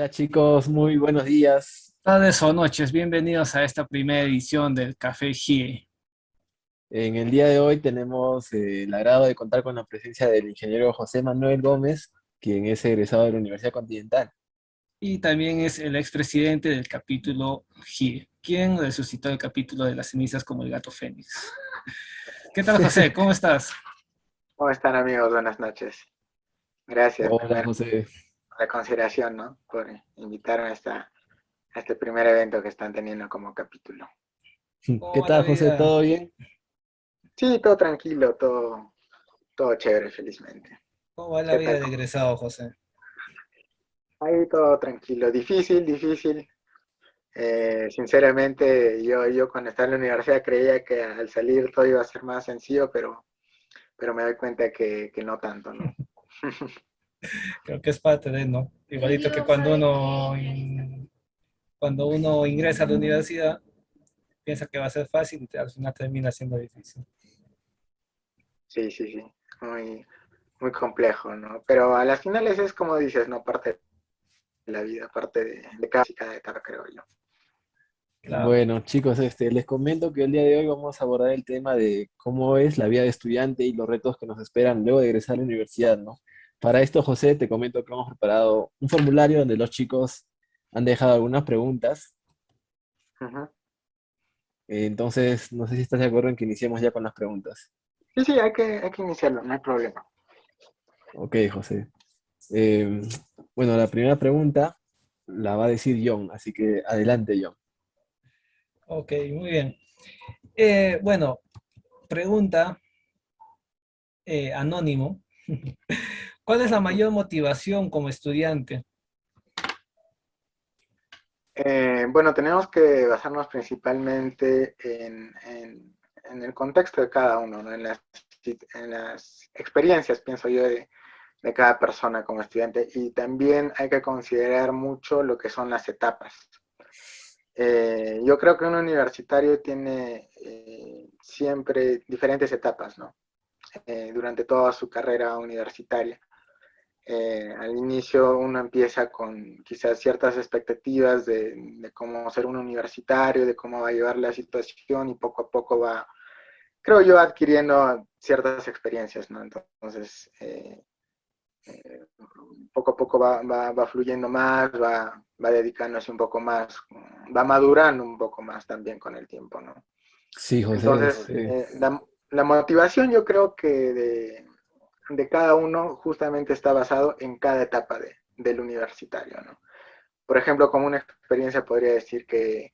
Hola chicos, muy buenos días. Tardes o noches, bienvenidos a esta primera edición del Café GIE. En el día de hoy tenemos el agrado de contar con la presencia del ingeniero José Manuel Gómez, quien es egresado de la Universidad Continental. Y también es el expresidente del capítulo GIE, quien resucitó el capítulo de las cenizas como el gato Fénix. ¿Qué tal, José? ¿Cómo estás? ¿Cómo están, amigos? Buenas noches. Gracias Hola primero José, por la consideración, ¿no? Por invitarme a este primer evento que están teniendo como capítulo. ¿Cómo ¿qué va la tal José? vida? ¿Todo bien? Sí, todo tranquilo, todo chévere, felizmente. ¿Cómo va la ¿Qué vida tal? de egresado, José? Ahí todo tranquilo. Difícil, difícil. Sinceramente, yo cuando estaba en la universidad creía que al salir todo iba a ser más sencillo, pero me doy cuenta que no tanto, ¿no? Creo que es parte de, ¿no? Igualito que cuando uno ingresa a la universidad, piensa que va a ser fácil y al final termina siendo difícil. Sí, sí, sí. Muy, muy complejo, ¿no? Pero a las finales es como dices, ¿no? Parte de la vida, parte de cada etapa, creo yo. Claro. Bueno chicos, les comento que el día de hoy vamos a abordar el tema de cómo es la vida de estudiante y los retos que nos esperan luego de egresar a la universidad, ¿no? Para esto, José, te comento que hemos preparado un formulario donde los chicos han dejado algunas preguntas. Ujú. Entonces, no sé si estás de acuerdo en que iniciemos ya con las preguntas. Sí, sí, hay que iniciarlo, no hay problema. Ok, José. Eh, bueno, la primera pregunta la va a decir John, así que adelante, John. Ok, muy bien. Bueno, pregunta anónimo. ¿Cuál es la mayor motivación como estudiante? Bueno, tenemos que basarnos principalmente en el contexto de cada uno, ¿no? En las experiencias, pienso yo, de cada persona como estudiante. Y también hay que considerar mucho lo que son las etapas. Yo creo que un universitario tiene siempre diferentes etapas, ¿no? Durante toda su carrera universitaria. Al inicio uno empieza con quizás ciertas expectativas de cómo ser un universitario, de cómo va a llevar la situación y poco a poco va, creo yo, adquiriendo ciertas experiencias, ¿no? Entonces, poco a poco va fluyendo más, va dedicándose un poco más, va madurando un poco más también con el tiempo, ¿no? Sí, José, Entonces, la motivación yo creo que de cada uno justamente está basado en cada etapa del universitario, ¿no? Por ejemplo, como una experiencia podría decir que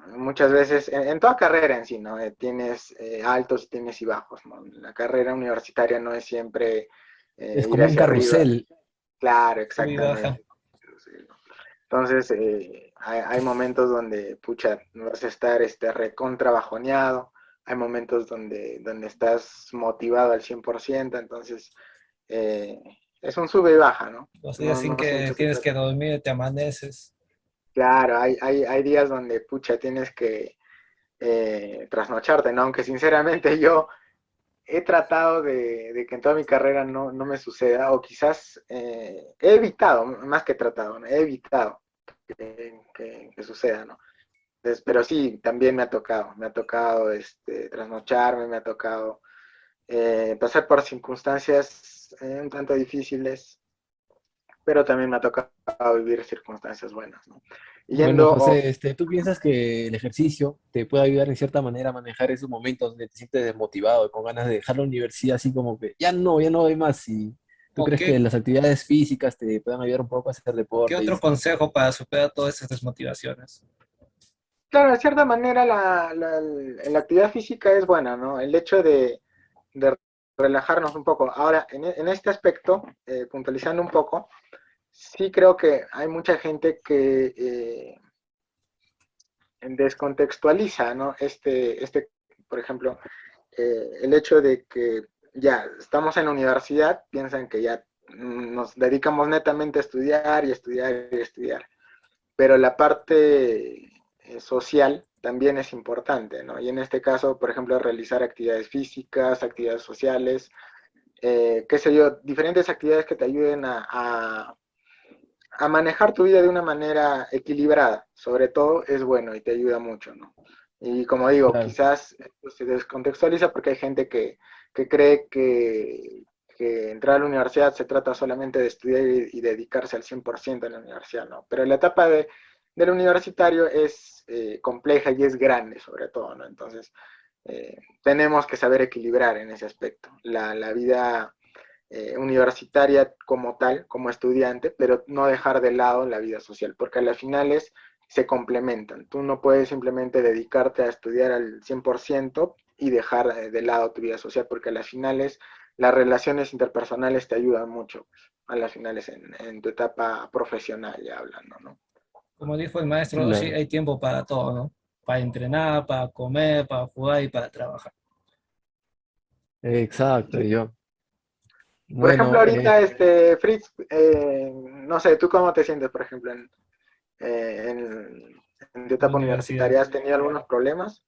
muchas veces, en toda carrera en sí, ¿no? Tienes altos, tienes y bajos, ¿no? La carrera universitaria no es siempre es ir como un hacia arriba. carrusel. Claro, Sub y baja. exactamente. Entonces, hay momentos donde, pucha, vas a estar recontra bajoneado, hay momentos donde estás motivado al 100%, entonces eh, es un sube y baja, ¿no? Los días No, sin no que siempre se tienes trata. que dormir, te amaneces. Claro, hay días donde, pucha, tienes que trasnocharte, ¿no? Aunque sinceramente yo he tratado de que en toda mi carrera no me suceda, o quizás he evitado, más que tratado, ¿no? He evitado que suceda, ¿no? Entonces, pero sí, también me ha tocado trasnocharme, me ha tocado pasar por circunstancias un tanto difíciles, pero también me ha tocado vivir circunstancias buenas, ¿no? Bueno, Yendo, José, ¿tú piensas que el ejercicio te puede ayudar en cierta manera a manejar esos momentos donde te sientes desmotivado, con ganas de dejar la universidad así como que ya no doy más? ¿Y tú ¿O crees que qué, las actividades físicas te puedan ayudar un poco a hacer o qué deporte y otro esto? consejo para superar todas esas desmotivaciones? claro, de cierta manera la actividad física es buena, ¿no? El hecho de relajarnos un poco. Ahora, en este aspecto, puntualizando un poco, sí creo que hay mucha gente que descontextualiza, ¿no? Por ejemplo, el hecho de que ya estamos en la universidad, piensan que ya nos dedicamos netamente a estudiar y estudiar y estudiar, pero la parte social también es importante, ¿no? Y en este caso, por ejemplo, realizar actividades físicas, actividades sociales, qué sé yo, diferentes actividades que te ayuden a manejar tu vida de una manera equilibrada, sobre todo, es bueno y te ayuda mucho, ¿no? Y como digo, Claro. quizás esto se descontextualiza porque hay gente que cree que entrar a la universidad se trata solamente de estudiar y dedicarse al 100% en la universidad, ¿no? Pero la etapa del universitario es compleja y es grande, sobre todo, ¿no? Entonces, tenemos que saber equilibrar en ese aspecto. La vida universitaria como tal, como estudiante, pero no dejar de lado la vida social, porque a las finales se complementan. Tú no puedes simplemente dedicarte a estudiar al 100% y dejar de lado tu vida social, porque a las finales las relaciones interpersonales te ayudan mucho, pues, a las finales en tu etapa profesional ya hablando, ¿no? Como dijo el maestro, sí, Claro. hay tiempo para todo, ¿no? Para entrenar, para comer, para jugar y para trabajar. Exacto, y yo. Por ejemplo, Bueno, ahorita, Fritz, no sé, ¿tú cómo te sientes, por ejemplo, eh, en, en tu En la etapa universidad. universitaria? ¿Has tenido algunos problemas?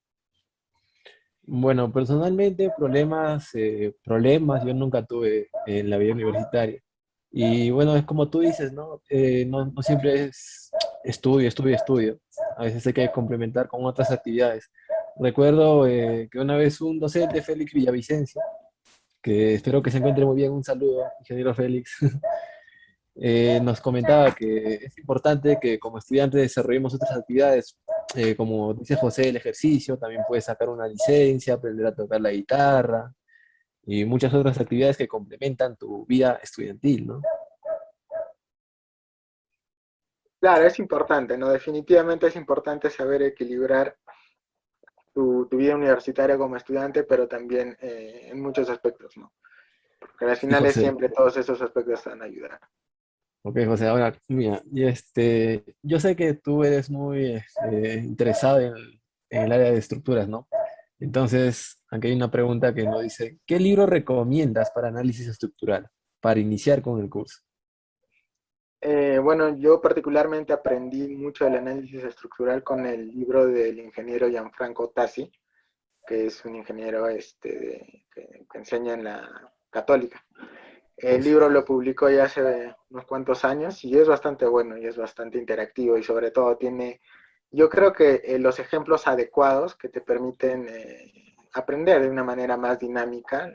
bueno, personalmente problemas yo nunca tuve en la vida universitaria. Y bueno, es como tú dices, ¿no? No siempre es estudio, estudio, estudio. A veces hay que complementar con otras actividades. Recuerdo que una vez un docente, Félix Villavicencio, que espero que se encuentre muy bien, un saludo, ingeniero Félix, nos comentaba que es importante que como estudiantes desarrollemos otras actividades, como dice José, el ejercicio, también puedes sacar una licencia, aprender a tocar la guitarra y muchas otras actividades que complementan tu vida estudiantil, ¿no? Claro, es importante, ¿no? Definitivamente es importante saber equilibrar tu vida universitaria como estudiante, pero también en muchos aspectos, ¿no? Porque al Sí, final es José. siempre todos esos aspectos te van a ayudar. Ok, José, ahora, mira, yo sé que tú eres muy interesado en el área de estructuras, ¿no? Entonces, aquí hay una pregunta que nos dice, ¿qué libro recomiendas para análisis estructural, para iniciar con el curso? Bueno, yo particularmente aprendí mucho del análisis estructural con el libro del ingeniero Gianfranco Tassi, que es un ingeniero que enseña en la Católica. El Uf, libro lo publicó ya hace unos cuantos años y es bastante bueno y es bastante interactivo y sobre todo tiene, yo creo que los ejemplos adecuados que te permiten aprender de una manera más dinámica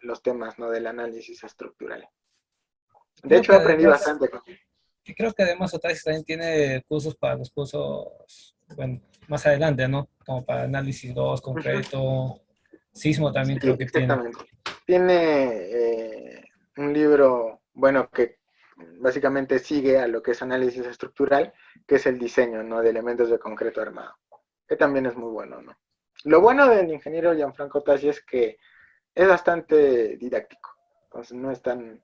los temas, ¿no?, del análisis estructural. De Creo hecho, que aprendí además, bastante con... creo que además Otasis también tiene cursos para los cursos, bueno, más adelante, ¿no? Como para análisis 2 Ujú. concreto, Sismo también Sí, creo que tiene. exactamente. Tiene un libro, bueno, que básicamente sigue a lo que es análisis estructural, que es el diseño, ¿no?, de elementos de concreto armado, que también es muy bueno, ¿no? Lo bueno del ingeniero Gianfranco Tassi es que es bastante didáctico, entonces no es tan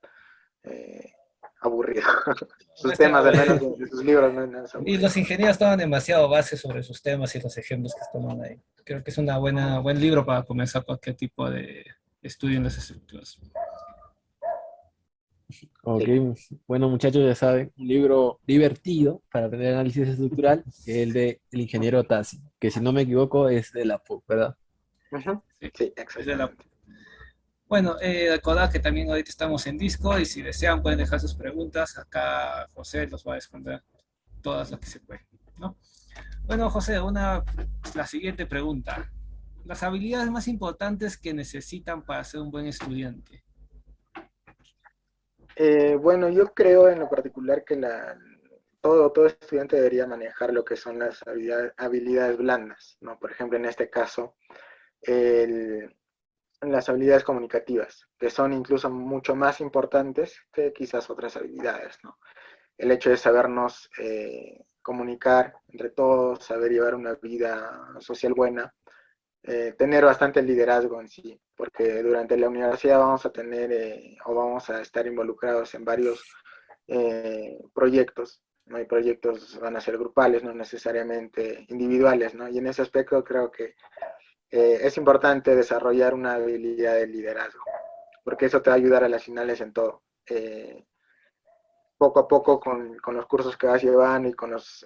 eh, aburrido. No Sus está- temas, al menos de sus libros, no es Y aburrido. los ingenieros toman demasiado base sobre sus temas y los ejemplos que toman ahí. Creo que es una buen libro para comenzar cualquier tipo de estudio en las estructuras. ok, Sí. bueno muchachos, ya saben, un libro divertido para aprender análisis estructural, el de El ingeniero Tassi, que si no me equivoco es de la PUC, ¿verdad? Ujú. Sí, Sí, es de la... exactamente. Bueno, recordad que también ahorita estamos en Discord y si desean pueden dejar sus preguntas. Acá José los va a responder todas las que se pueden, ¿no? Bueno, José, la siguiente pregunta. Las habilidades más importantes que necesitan para ser un buen estudiante. Bueno, yo creo en lo particular que todo estudiante debería manejar lo que son las habilidades blandas, ¿no? Por ejemplo, en este caso, el- las habilidades comunicativas, que son incluso mucho más importantes que quizás otras habilidades, ¿no? El hecho de sabernos comunicar entre todos, saber llevar una vida social buena, tener bastante liderazgo en sí, porque durante la universidad vamos a tener o vamos a estar involucrados en varios proyectos, ¿no? Y proyectos van a ser grupales, no necesariamente individuales, ¿no? Y en ese aspecto creo que es importante desarrollar una habilidad de liderazgo, porque eso te va a ayudar a las finales en todo. Poco a poco con los cursos que vas llevando y con los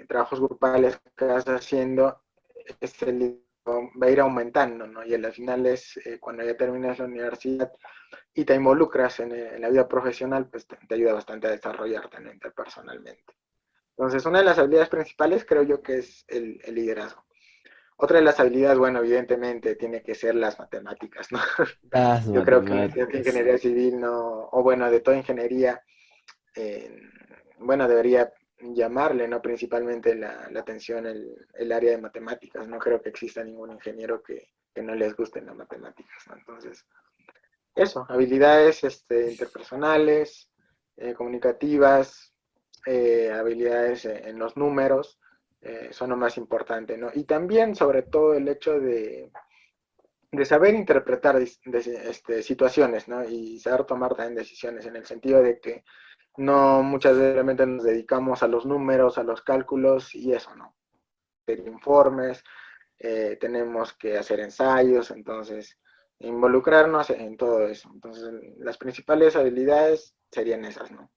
trabajos grupales que vas haciendo, ese va a ir aumentando, ¿no? Y al final es cuando ya terminas la universidad y te involucras en la vida profesional, pues te ayuda bastante a desarrollarte, ¿no? Interpersonalmente. Entonces, una de las habilidades principales creo yo que es el liderazgo. Otra de las habilidades, bueno, evidentemente tiene que ser las matemáticas, ¿no? Las Yo creo que un estudiante de matemáticas. ingeniería civil, no, o bueno, de toda ingeniería, eh, bueno, debería llamarle, ¿no? Principalmente la atención el área de matemáticas. No creo que exista ningún ingeniero que no les gusten las matemáticas, ¿no? Entonces, eso, habilidades interpersonales, comunicativas, habilidades en los números, son lo más importante, ¿no? Y también, sobre todo, el hecho de saber interpretar situaciones, ¿no? Y saber tomar también decisiones en el sentido de que no muchas veces realmente nos dedicamos a los números, a los cálculos y eso, ¿no? Hacer informes, tenemos que hacer ensayos, entonces involucrarnos en todo eso. Entonces las principales habilidades serían esas, ¿no?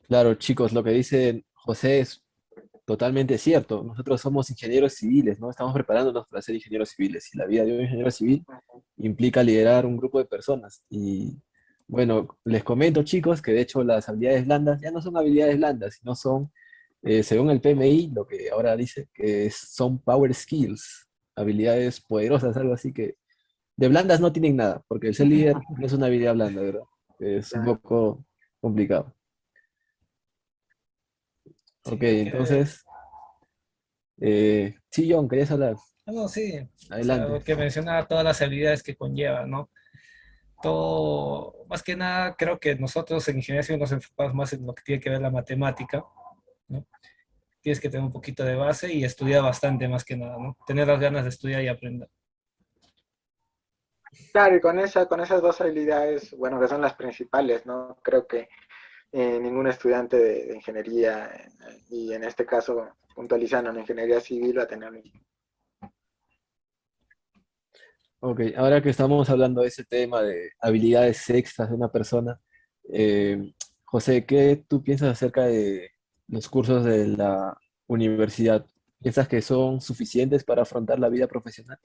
Claro, chicos, lo que dice José es totalmente cierto. Nosotros somos ingenieros civiles, ¿no? Estamos preparándonos para ser ingenieros civiles. Y la vida de un ingeniero civil implica liderar un grupo de personas. Y bueno, les comento, chicos, que de hecho las habilidades blandas ya no son habilidades blandas, sino son, según el PMI, lo que ahora dice, son power skills, habilidades poderosas, algo así que de blandas no tienen nada, porque el ser líder no es una habilidad blanda, ¿verdad? Es un Claro. poco complicado. Ok, Sí, entonces, sí, John, querías hablar. no, sí, o sea, Adelante. que mencionaba todas las habilidades que conlleva, ¿no? Todo, más que nada, creo que nosotros en ingeniería civil nos enfocamos más en lo que tiene que ver la matemática, ¿no? Tienes que tener un poquito de base y estudiar bastante más que nada, ¿no? Tener las ganas de estudiar y aprender. Claro, y con esas dos habilidades, bueno, que son las principales, ¿no? Creo que ningún estudiante de ingeniería, y en este caso puntualizando en ingeniería civil, va a tener. Ok, ahora que estamos hablando de ese tema de habilidades extras de una persona, José, ¿qué tú piensas acerca de los cursos de la universidad? ¿Piensas que son suficientes para afrontar la vida profesional?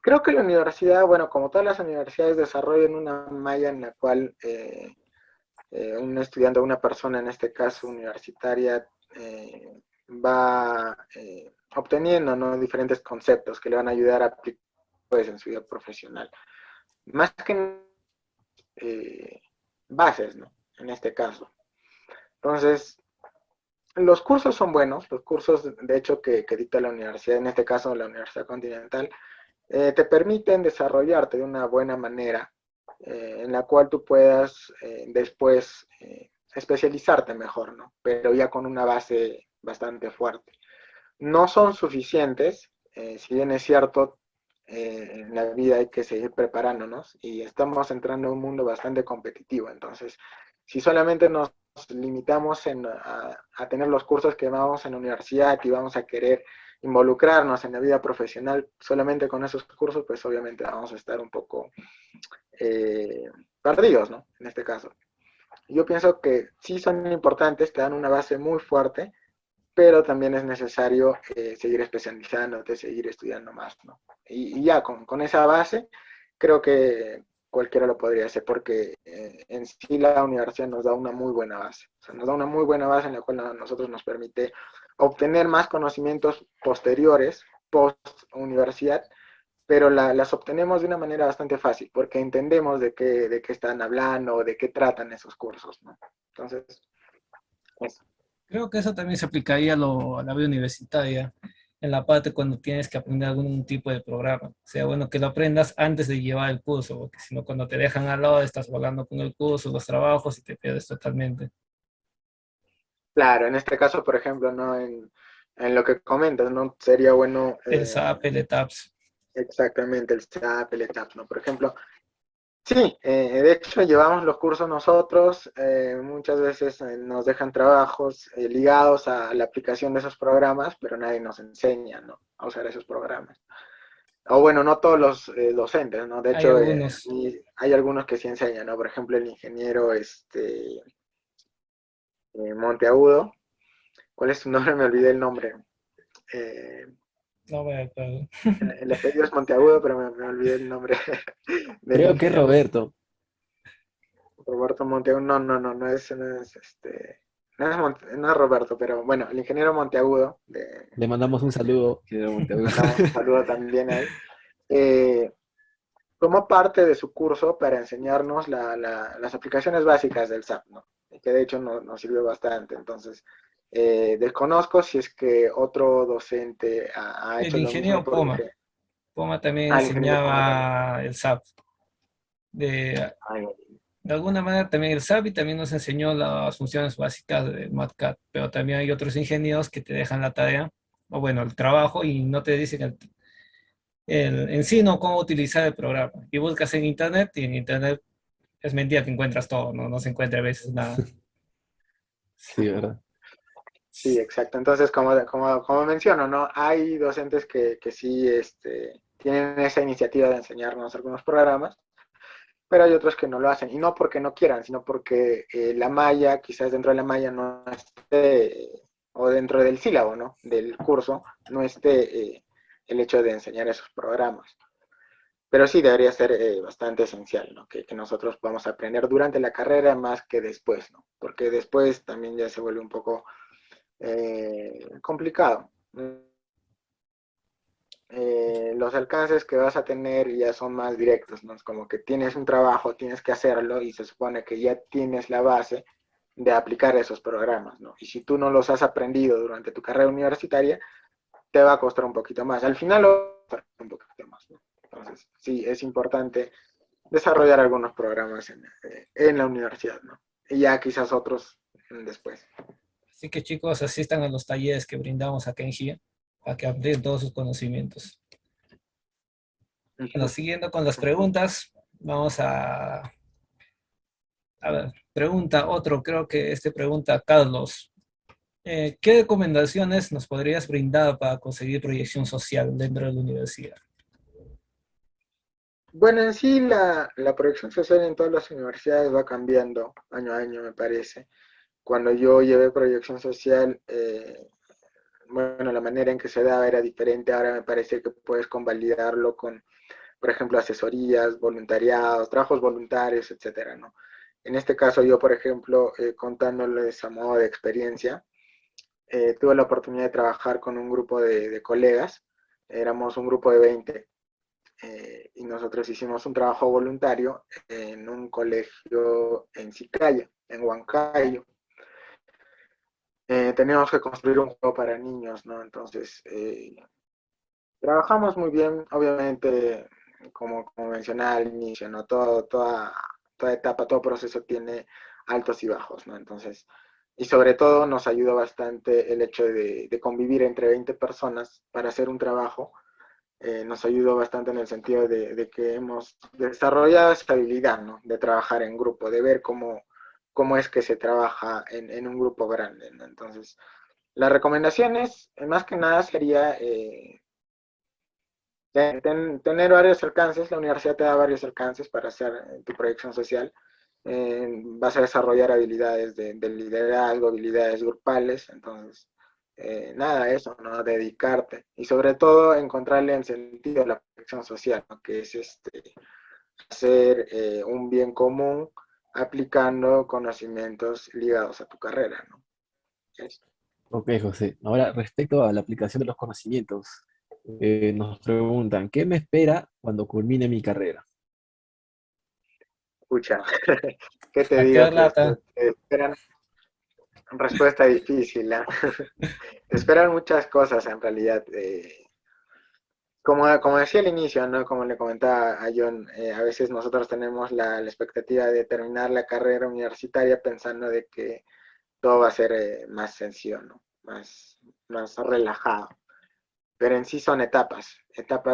Creo que la universidad, bueno, como todas las universidades, desarrollan una malla en la cual un estudiante o una persona, en este caso universitaria, va obteniendo, ¿no? Diferentes conceptos que le van a ayudar a aplicar pues, en su vida profesional. Más que bases, ¿no? En este caso. Entonces, los cursos son buenos, los cursos de hecho que dicta la universidad, en este caso la Universidad Continental, te permiten desarrollarte de una buena manera en la cual tú puedas después especializarte mejor, ¿no? Pero ya con una base bastante fuerte. No son suficientes, si bien es cierto, en la vida hay que seguir preparándonos y estamos entrando a un mundo bastante competitivo, entonces si solamente nos limitamos a tener los cursos que vamos en la universidad y vamos a querer involucrarnos en la vida profesional solamente con esos cursos, pues obviamente vamos a estar un poco eh, perdidos, ¿no? En este caso. Yo pienso que sí son importantes, te dan una base muy fuerte, pero también es necesario seguir especializándote, seguir estudiando más, ¿no? Y ya con esa base, creo que cualquiera lo podría hacer, porque en sí la universidad nos da una muy buena base. O sea, nos da una muy buena base en la cual a nosotros nos permite obtener más conocimientos posteriores, post-universidad, pero las obtenemos de una manera bastante fácil, porque entendemos de qué están hablando, de qué tratan esos cursos, ¿no? Entonces, eso. Creo que eso también se aplicaría a la vida universitaria, en la parte cuando tienes que aprender algún tipo de programa. O sea, bueno, que lo aprendas antes de llevar el curso, porque si no, cuando te dejan al lado, estás volando con el curso, los trabajos y te pierdes totalmente. Claro, en este caso, por ejemplo, ¿no? En lo que comentas, ¿no? Sería bueno El SAP, el ETAPS. exactamente el SAP, el ETAP, ¿no? Por ejemplo, sí, de hecho llevamos los cursos nosotros, muchas veces nos dejan trabajos ligados a la aplicación de esos programas, pero nadie nos enseña, ¿no? A usar esos programas. O bueno, no todos los docentes, ¿no? De Hay hecho, algunos, hay algunos que sí enseñan, ¿no? Por ejemplo, el ingeniero Monteagudo, ¿cuál es su nombre? Me olvidé el nombre. Eh, No me acuerdo. el apellido es Monteagudo, pero me olvidé el nombre del Creo que es ingeniero. Roberto. Roberto Monteagudo, no es Roberto, pero bueno, el ingeniero Monteagudo, Le mandamos un saludo, ingeniero le Monteagudo. mandamos un saludo también a él, eh, tomó parte de su curso para enseñarnos las aplicaciones básicas del SAP, ¿no? Y que de hecho nos sirvió bastante. Entonces, desconozco si es que otro docente ha El hecho lo mismo ingeniero Poma. porque... Poma también Ah, el ingeniero Poma también. enseñaba el SAP. De, Ay, de alguna manera también el SAP y también nos enseñó las funciones básicas de MATCAD, pero también hay otros ingenieros que te dejan la tarea, o bueno, el trabajo y no te dicen en sí no cómo utilizar el programa. Y buscas en internet y en internet es mentira que encuentras todo, no se encuentra a veces nada. Sí, ¿verdad? sí, exacto. Entonces, como menciono, ¿no? Hay docentes que sí tienen esa iniciativa de enseñarnos algunos programas, pero hay otros que no lo hacen, y no porque no quieran, sino porque la malla, quizás dentro de la malla no esté, o dentro del sílabo, ¿no? Del curso, no esté el hecho de enseñar esos programas. Pero sí debería ser bastante esencial, ¿no? Que nosotros podamos aprender durante la carrera más que después, ¿no? Porque después también ya se vuelve un poco complicado. Los alcances que vas a tener ya son más directos, ¿no? Es como que tienes un trabajo, tienes que hacerlo y se supone que ya tienes la base de aplicar esos programas, ¿no? Y si tú no los has aprendido durante tu carrera universitaria, te va a costar un poquito más. Al final lo va a costar un poquito más, ¿no? Entonces, sí, es importante desarrollar algunos programas en la universidad, ¿no? Y ya quizás otros después. Así que chicos, asistan a los talleres que brindamos acá en GIA para que amplíen todos sus conocimientos. Bueno, siguiendo con las preguntas, vamos a ver, pregunta otro, creo que este pregunta Carlos. ¿Qué recomendaciones nos podrías brindar para conseguir proyección social dentro de la universidad? Bueno, en sí la proyección social en todas las universidades va cambiando año a año, me parece. Cuando yo llevé proyección social, bueno, la manera en que se daba era diferente. Ahora me parece que puedes convalidarlo con, por ejemplo, asesorías, voluntariados, trabajos voluntarios, etcétera, ¿no? En este caso, yo, por ejemplo, contándoles a modo de experiencia, tuve la oportunidad de trabajar con un grupo de colegas. Éramos un grupo de 20 y nosotros hicimos un trabajo voluntario en un colegio en Sicaya, en Huancayo. Teníamos que construir un juego para niños, ¿no? Entonces, trabajamos muy bien, obviamente, como mencionaba al inicio, ¿no? Toda etapa, todo proceso tiene altos y bajos, ¿no? Entonces, y sobre todo nos ayudó bastante el hecho de convivir entre 20 personas para hacer un trabajo. Nos ayudó bastante en el sentido de que hemos desarrollado esta habilidad, ¿no? De trabajar en grupo, de ver cómo es que se trabaja en un grupo grande, ¿no? Entonces, las recomendaciones, más que nada, sería tener varios alcances. La universidad te da varios alcances para hacer tu proyección social. Vas a desarrollar habilidades de liderazgo, habilidades grupales. Entonces, nada, eso, ¿no? Dedicarte. Y sobre todo, encontrarle el sentido a la proyección social, ¿no? Que es hacer un bien común aplicando conocimientos ligados a tu carrera, ¿no? Eso. Ok, José. Ahora, respecto a la aplicación de los conocimientos, nos preguntan, ¿qué me espera cuando culmine mi carrera? Escucha, ¿qué te digo? Sacar lata. Te esperan respuesta difícil, ¿eh? Te esperan muchas cosas en realidad. Como decía al inicio, ¿no? Como le comentaba a John, a veces nosotros tenemos la expectativa de terminar la carrera universitaria pensando de que todo va a ser más sencillo, ¿no? Más relajado. Pero en sí son etapas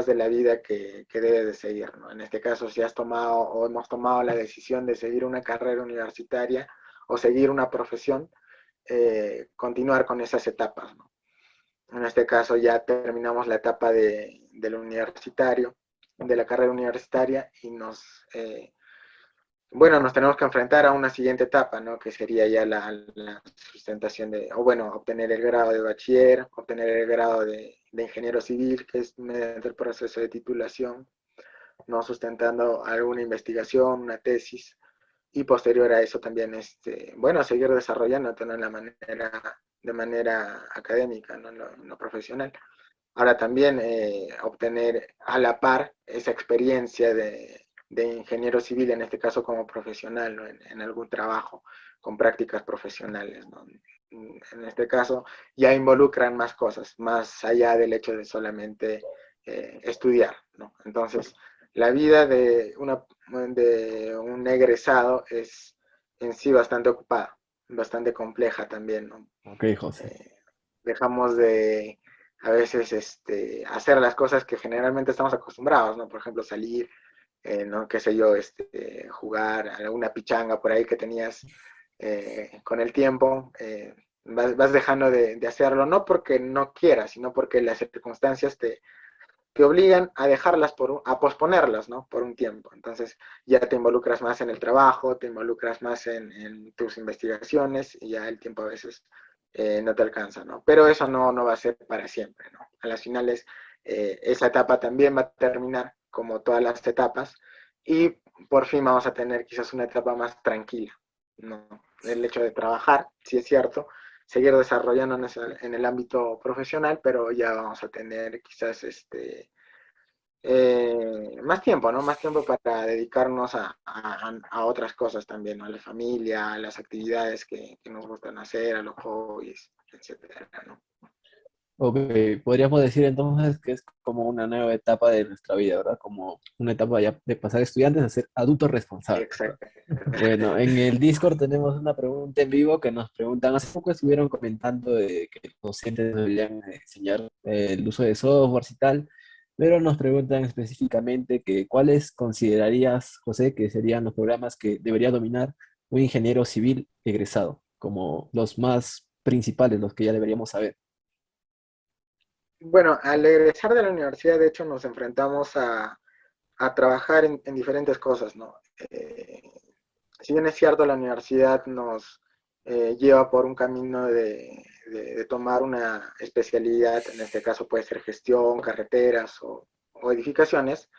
de la vida que debes de seguir, ¿no? En este caso, si has tomado o hemos tomado la decisión de seguir una carrera universitaria o seguir una profesión, continuar con esas etapas, ¿no? En este caso ya terminamos la etapa del universitario, de la carrera universitaria y bueno, nos tenemos que enfrentar a una siguiente etapa, ¿no? Que sería ya la sustentación o bueno, obtener el grado de bachiller, obtener el grado de ingeniero civil, que es mediante el proceso de titulación, no sustentando alguna investigación, una tesis, y posterior a eso también, bueno, seguir desarrollándote, ¿no? De manera académica, ¿no? En lo profesional. Ahora también obtener a la par esa experiencia de ingeniero civil, en este caso como profesional, ¿no? En algún trabajo con prácticas profesionales, ¿no? En este caso ya involucran más cosas, más allá del hecho de solamente estudiar, ¿no? Entonces, la vida de un egresado es en sí bastante ocupada, bastante compleja también, ¿no? Ok, José. Dejamos de a veces hacer las cosas que generalmente estamos acostumbrados, ¿no? Por ejemplo, salir, ¿no? Qué sé yo, jugar a alguna pichanga por ahí que tenías con el tiempo, vas dejando de hacerlo, no porque no quieras, sino porque las circunstancias te obligan a dejarlas, a posponerlas, ¿no? Por un tiempo. Entonces ya te involucras más en el trabajo, te involucras más en tus investigaciones y ya el tiempo a veces no te alcanza, ¿no? Pero eso no va a ser para siempre, ¿no? A las finales esa etapa también va a terminar como todas las etapas y por fin vamos a tener quizás una etapa más tranquila, ¿no? El hecho de trabajar, sí es cierto, seguir desarrollándonos en el ámbito profesional, pero ya vamos a tener quizás más tiempo, ¿no? Más tiempo para dedicarnos a otras cosas también, ¿no? A la familia, a las actividades que nos gustan hacer, a los hobbies, etcétera, ¿no? Ok, podríamos decir entonces que es como una nueva etapa de nuestra vida, ¿verdad? Como una etapa ya de pasar estudiantes a ser adultos responsables, ¿verdad? Exacto. Bueno, en el Discord tenemos una pregunta en vivo que nos preguntan, hace poco estuvieron comentando de que los docentes deberían enseñar el uso de softwares y tal, pero nos preguntan específicamente que cuáles considerarías, José, que serían los programas que debería dominar un ingeniero civil egresado, como los más principales, los que ya deberíamos saber. Bueno, al egresar de la universidad, de hecho, nos enfrentamos a trabajar en diferentes cosas, ¿no? Si bien es cierto, la universidad nos lleva por un camino de tomar una especialidad, en este caso puede ser gestión, carreteras o edificaciones,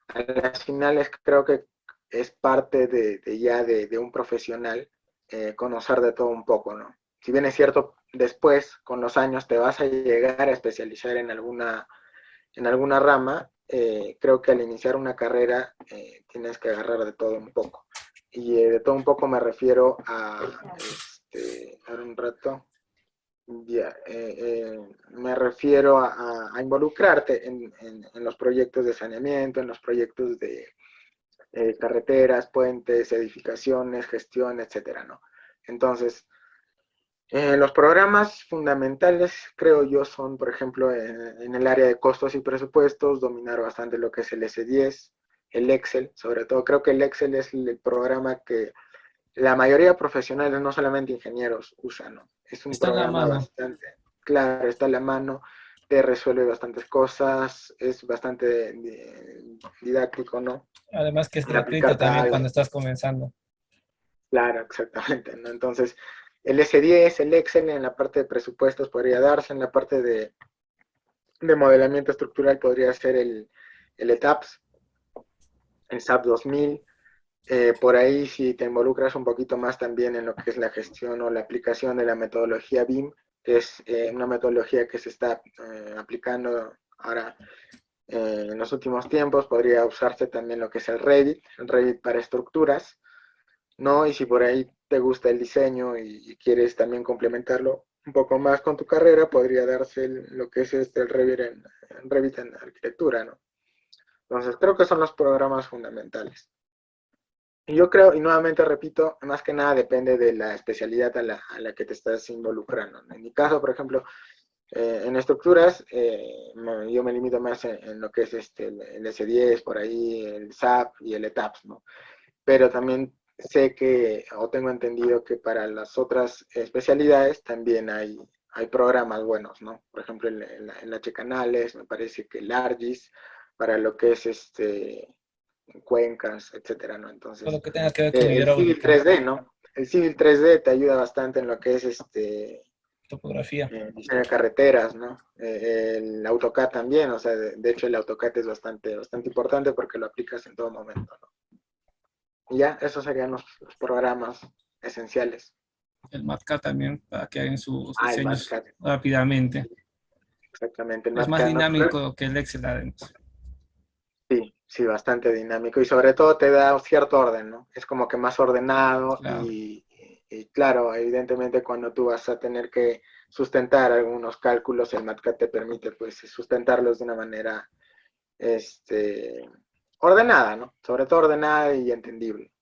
a las finales creo que es parte de un profesional conocer de todo un poco, ¿no? Si bien es cierto, después, con los años, te vas a llegar a especializar en alguna rama, creo que al iniciar una carrera tienes que agarrar de todo un poco. Y de todo un poco me refiero ahora un rato, ya, me refiero a involucrarte en los proyectos de saneamiento, en los proyectos de carreteras, puentes, edificaciones, gestión, etcétera, ¿no? Entonces, los programas fundamentales, creo yo, son, por ejemplo, en el área de costos y presupuestos, dominar bastante lo que es el S10, el Excel, sobre todo. Creo que el Excel es el programa que la mayoría de profesionales, no solamente ingenieros, usan, ¿no? Es un Está en la programa mano. bastante claro, está a la mano, te resuelve bastantes cosas, es bastante didáctico, ¿no? Además que es De gratuito aplicarte a también cuando algo. estás comenzando. Claro, exactamente, ¿no? Entonces, el S10, el Excel en la parte de presupuestos podría darse, en la parte de modelamiento estructural podría ser el ETAPS, el SAP 2000. Por ahí, si te involucras un poquito más también en lo que es la gestión o la aplicación de la metodología BIM, que es una metodología que se está aplicando ahora en los últimos tiempos, podría usarse también lo que es el Revit para estructuras, ¿no? Y si por ahí te gusta el diseño y quieres también complementarlo un poco más con tu carrera, podría darse lo que es el Revit en arquitectura, ¿no? Entonces, creo que son los programas fundamentales. Y yo creo, y nuevamente repito, más que nada depende de la especialidad a la que te estás involucrando. En mi caso, por ejemplo, en estructuras, yo me limito más en lo que es el S10, por ahí, el SAP y el ETAPS, ¿no? Pero también sé que, o tengo entendido que para las otras especialidades también hay programas buenos, ¿no? Por ejemplo, en la Canales, me parece que el ARGIS, para lo que es cuencas, etcétera, ¿no? Todo Entonces, lo que tenga que ver con el Civil hidráulica. 3D, ¿no? el Civil 3D te ayuda bastante en lo que es Topografía. diseño de carreteras, ¿no? El AutoCAD también, o sea, de hecho el AutoCAD es bastante importante porque lo aplicas en todo momento, ¿no? Y ya, esos serían los programas esenciales. El MATCAD también, para que hagan sus El diseños MATCAD, rápidamente. exactamente, el Es más MATCAD, ¿no? dinámico que el Excel, además. Sí, sí, bastante dinámico y sobre todo te da cierto orden, ¿no? Es como que más ordenado Claro. y claro, evidentemente cuando tú vas a tener que sustentar algunos cálculos, el MATCAD te permite pues sustentarlos de una manera ordenada, ¿no? Sobre todo ordenada y entendible.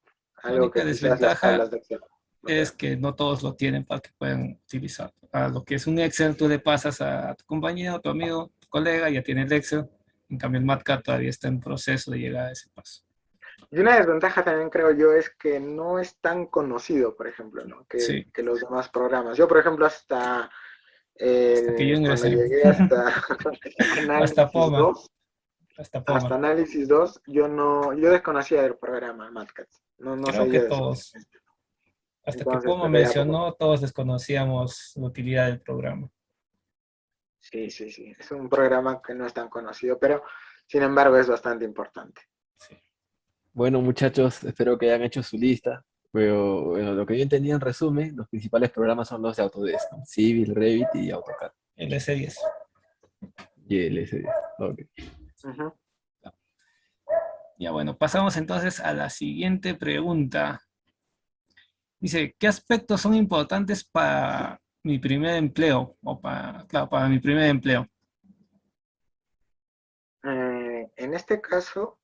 La Algo única que quizás las desventaja tablas de Excel no te es dan. que no todos lo tienen para que puedan utilizar. A lo que es un Excel, tú le pasas a tu compañero, tu amigo, tu colega, ya tiene el Excel. En cambio, el MATCAD todavía está en proceso de llegar a ese paso. Y una desventaja también creo yo es que no es tan conocido, por ejemplo, ¿no? Sí, Que los demás programas. Yo, por ejemplo, hasta hasta que yo cuando ingresé. llegué hasta Hasta Análisis Poma, 2, hasta hasta Poma. Análisis 2, yo desconocía el programa MATCAD, no Creo que sabía de su todos, existencia. hasta que Entonces, Poma pero ya poco. mencionó, todos desconocíamos la utilidad del programa. Sí, sí, sí. Es un programa que no es tan conocido, pero sin embargo es bastante importante. Sí. Bueno, muchachos, espero que hayan hecho su lista. Pero bueno, lo que yo entendía en resumen, los principales programas son los de Autodesk, ¿no? Civil, Revit y AutoCAD. El S10. Y el SD. Ok. Ujú. Ya bueno, pasamos entonces a la siguiente pregunta. Dice, ¿qué aspectos son importantes para mi primer empleo? O para, claro, para mi primer empleo. En este caso,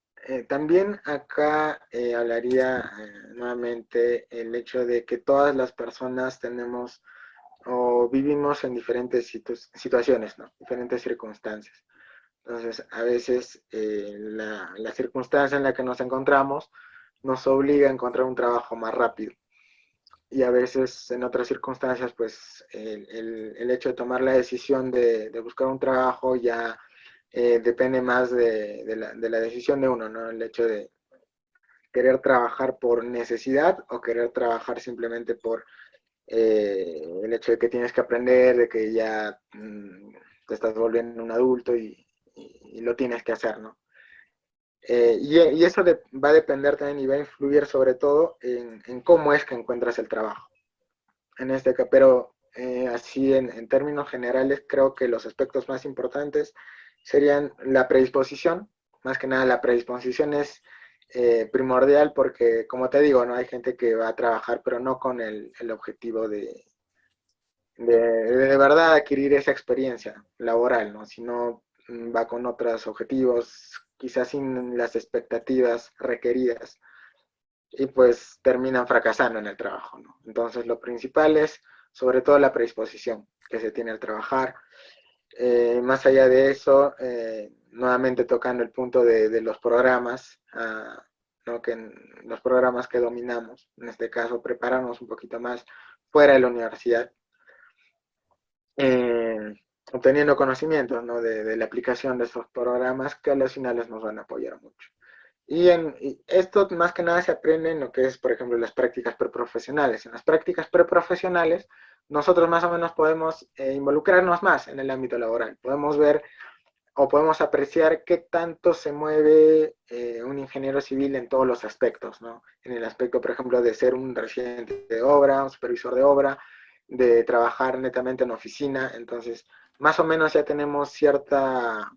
también acá hablaría nuevamente el hecho de que todas las personas tenemos o vivimos en diferentes situaciones, ¿no? Diferentes circunstancias. Entonces, a veces la circunstancia en la que nos encontramos nos obliga a encontrar un trabajo más rápido. Y a veces en otras circunstancias, pues el hecho de tomar la decisión de buscar un trabajo ya depende más de la decisión de uno, ¿no? El hecho de querer trabajar por necesidad o querer trabajar simplemente por el hecho de que tienes que aprender, de que ya te estás volviendo un adulto y lo tienes que hacer, ¿no? Y eso va a depender también y va a influir sobre todo en cómo es que encuentras el trabajo. En este caso, pero así en términos generales creo que los aspectos más importantes serían la predisposición. Más que nada la predisposición es primordial porque, como te digo, no hay gente que va a trabajar pero no con el objetivo de verdad adquirir esa experiencia laboral, ¿no? Sino va con otros objetivos, quizás sin las expectativas requeridas y pues terminan fracasando en el trabajo, ¿no? Entonces lo principal es sobre todo la predisposición que se tiene al trabajar. Más allá de eso, nuevamente tocando el punto de los programas, ¿no? Los programas que dominamos, en este caso prepararnos un poquito más fuera de la universidad, eh, obteniendo conocimientos, ¿no? de la aplicación de esos programas que a los finales nos van a apoyar mucho. Y esto más que nada se aprende en lo que es, por ejemplo, las prácticas preprofesionales. En las prácticas preprofesionales, nosotros más o menos podemos involucrarnos más en el ámbito laboral. Podemos ver o podemos apreciar qué tanto se mueve un ingeniero civil en todos los aspectos, ¿no? En el aspecto, por ejemplo, de ser un residente de obra, un supervisor de obra, de trabajar netamente en oficina. Entonces, más o menos ya tenemos cierta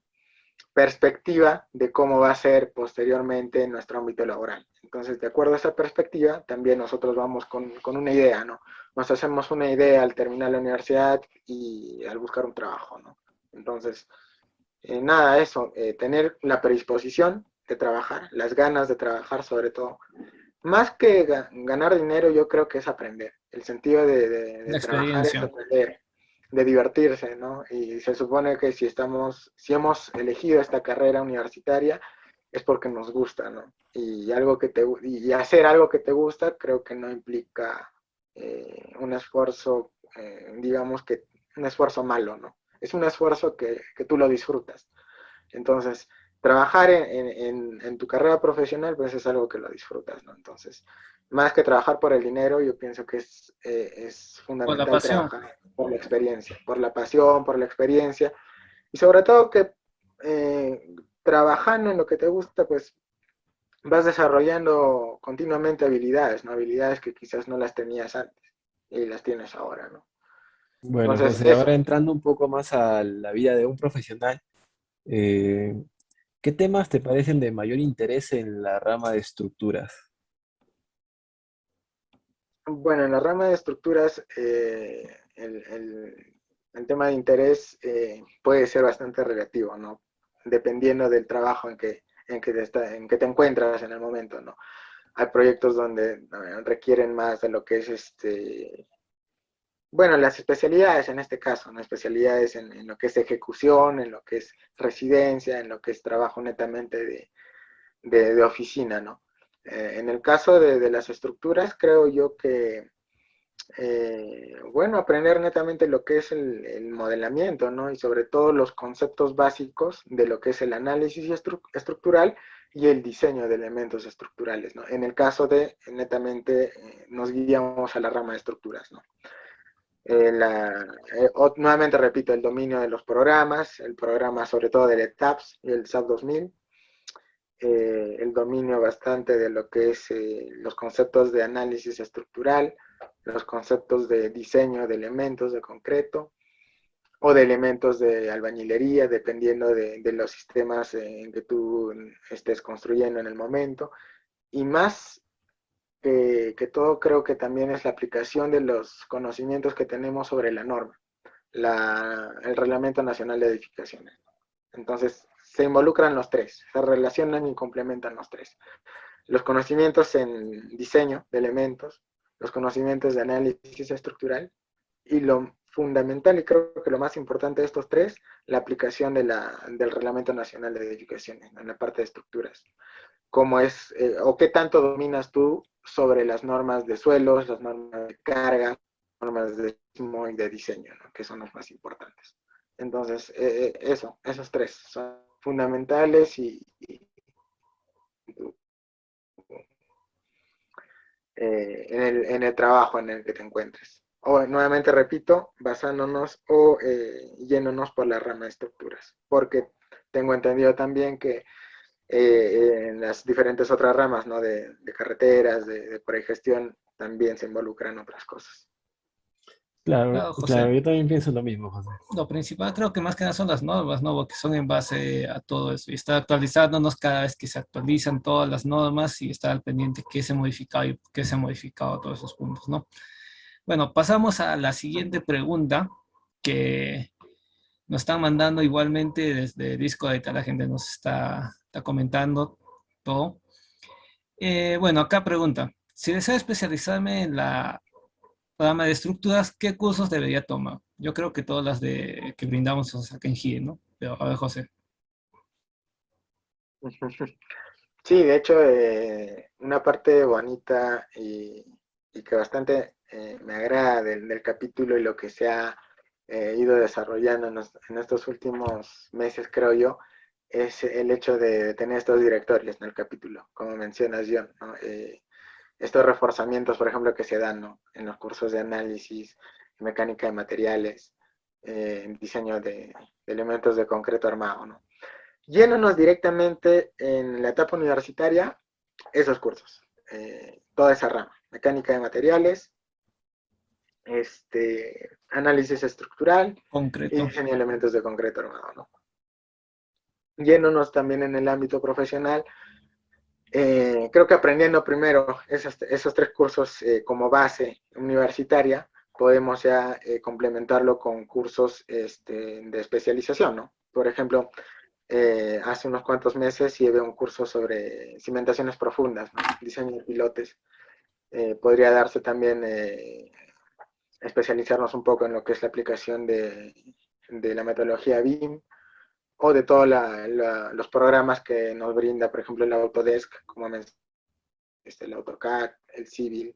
perspectiva de cómo va a ser posteriormente en nuestro ámbito laboral. Entonces, de acuerdo a esa perspectiva, también nosotros vamos con una idea, ¿no? Nos hacemos una idea al terminar la universidad y al buscar un trabajo, ¿no? Entonces, nada, eso, tener la predisposición de trabajar, las ganas de trabajar sobre todo. Más que ganar dinero, yo creo que es aprender. El sentido La de trabajar es experiencia. aprender, de divertirse, ¿no? Y se supone que si hemos elegido esta carrera universitaria, es porque nos gusta, ¿no? Y hacer algo que te gusta, creo que no implica un esfuerzo, digamos un esfuerzo malo, ¿no? Es un esfuerzo que tú lo disfrutas. Entonces, trabajar en tu carrera profesional, pues es algo que lo disfrutas, ¿no? Entonces, más que trabajar por el dinero, yo pienso que es Por la fundamental pasión. trabajar por la experiencia, por la pasión, por la experiencia, y sobre todo que trabajando en lo que te gusta, pues vas desarrollando continuamente habilidades, ¿no? Habilidades que quizás no las tenías antes y las tienes ahora, ¿no? Bueno, Entonces, José, eso. ahora entrando un poco más a la vida de un profesional, eh, ¿qué temas te parecen de mayor interés en la rama de estructuras? Bueno, en la rama de estructuras, el tema de interés puede ser bastante relativo, ¿no? Dependiendo del trabajo en que te encuentras en el momento, ¿no? Hay proyectos donde requieren más de lo que es bueno, las especialidades en este caso, ¿no? Especialidades en lo que es ejecución, en lo que es residencia, en lo que es trabajo netamente de oficina, ¿no? En el caso de las estructuras, creo yo que bueno, aprender netamente lo que es el modelamiento, ¿no? Y sobre todo los conceptos básicos de lo que es el análisis estructural y el diseño de elementos estructurales, ¿no? En el caso de, netamente, nos guiamos a la rama de estructuras, ¿no? Nuevamente repito, el dominio de los programas, el programa sobre todo del ETAPS y el SAP 2000, el dominio bastante de lo que es los conceptos de análisis estructural, los conceptos de diseño de elementos de concreto o de elementos de albañilería, dependiendo de los sistemas en que tú estés construyendo en el momento. Y más que todo, creo que también es la aplicación de los conocimientos que tenemos sobre la norma, el Reglamento Nacional de Edificaciones. Entonces, se involucran los tres, se relacionan y complementan los tres. Los conocimientos en diseño de elementos, los conocimientos de análisis estructural y lo fundamental y creo que lo más importante de estos tres, la aplicación del Reglamento Nacional de Edificaciones, ¿no? En la parte de estructuras. Cómo es, o qué tanto dominas tú sobre las normas de suelos, las normas de carga, normas de sismo y de diseño, ¿no? Que son los más importantes. Entonces, esos tres son fundamentales en el trabajo en el que te encuentres. O nuevamente repito, basándonos o yéndonos por la rama de estructuras, porque tengo entendido también que en las diferentes otras ramas, ¿no? De carreteras, de por ahí gestión, también se involucran otras cosas. Claro, Claro, José. claro, yo también pienso lo mismo, José. Lo principal creo que más que nada son las normas, ¿no? Porque son en base a todo eso. Y está actualizándonos cada vez que se actualizan todas las normas y estar al pendiente qué se ha modificado y qué se ha modificado todos esos puntos, ¿no? Bueno, pasamos a la siguiente pregunta que nos están mandando igualmente desde Discord, la gente nos está comentando todo. Bueno, acá pregunta, si deseo especializarme en la rama de estructuras, ¿qué cursos debería tomar? Yo creo que todas las que brindamos acá en GIE, ¿no? Pero a ver, José. Sí, de hecho, una parte bonita y que bastante me agrada del capítulo y lo que se ha ido desarrollando en estos últimos meses, creo yo, es el hecho de tener estos directorios en el capítulo, como mencionas, John, ¿no? Estos reforzamientos, por ejemplo, que se dan, ¿no? En los cursos de análisis, mecánica de materiales, diseño de elementos de concreto armado, ¿no? Yéndonos directamente en la etapa universitaria, esos cursos, toda esa rama, mecánica de materiales, análisis estructural y Concreto. diseño de elementos de concreto armado, ¿no? Yéndonos también en el ámbito profesional, creo que aprendiendo primero esos tres cursos como base universitaria, podemos ya complementarlo con cursos de especialización, ¿no? Por ejemplo, hace unos cuantos meses llevé un curso sobre cimentaciones profundas, ¿no? Diseño de pilotes. Podría darse también especializarnos un poco en lo que es la aplicación de la metodología BIM o de todos los programas que nos brinda, por ejemplo, el Autodesk, como mencioné, el AutoCAD, el Civil,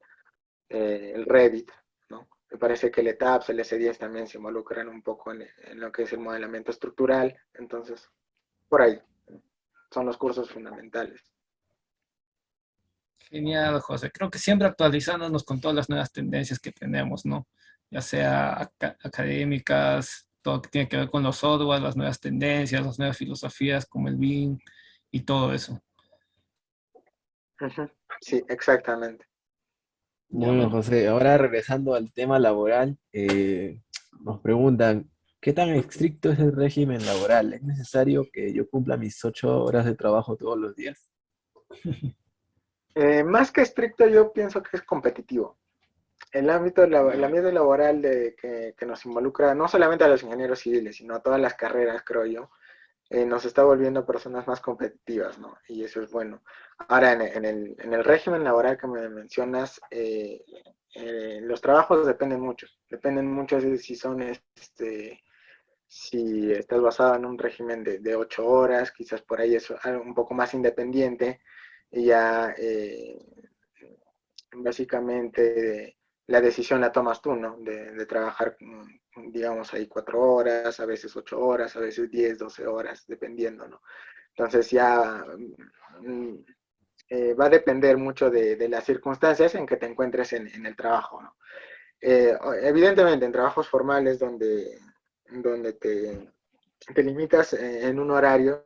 el Revit, ¿no? Me parece que el ETAPS, el S10 también se involucran un poco en lo que es el modelamiento estructural, entonces, por ahí. son los cursos fundamentales. Genial, José. Creo que siempre actualizándonos con todas las nuevas tendencias que tenemos, ¿no? Ya sea académicas, todo lo que tiene que ver con los software, las nuevas tendencias, las nuevas filosofías como el BIM y todo eso. Ujú. Sí, exactamente. Bueno, José, ahora regresando al tema laboral, nos preguntan, ¿qué tan estricto es el régimen laboral? ¿Es necesario que yo cumpla mis 8 horas de trabajo todos los días? Más que estricto, yo pienso que es competitivo. El ámbito laboral que nos involucra no solamente a los ingenieros civiles, sino a todas las carreras, creo yo, nos está volviendo personas más competitivas, ¿no? Y eso es bueno. Ahora, en el régimen laboral que me mencionas, los trabajos dependen mucho de si son, si estás basado en un régimen de 8 horas, quizás por ahí es algo un poco más independiente, y ya básicamente la decisión la tomas tú, ¿no? De trabajar, digamos, ahí 4 horas, a veces 8 horas, a veces 10, 12 horas, dependiendo, ¿no? Entonces ya va a depender mucho de las circunstancias en que te encuentres en el trabajo, ¿no? Evidentemente, en trabajos formales donde te limitas en un horario,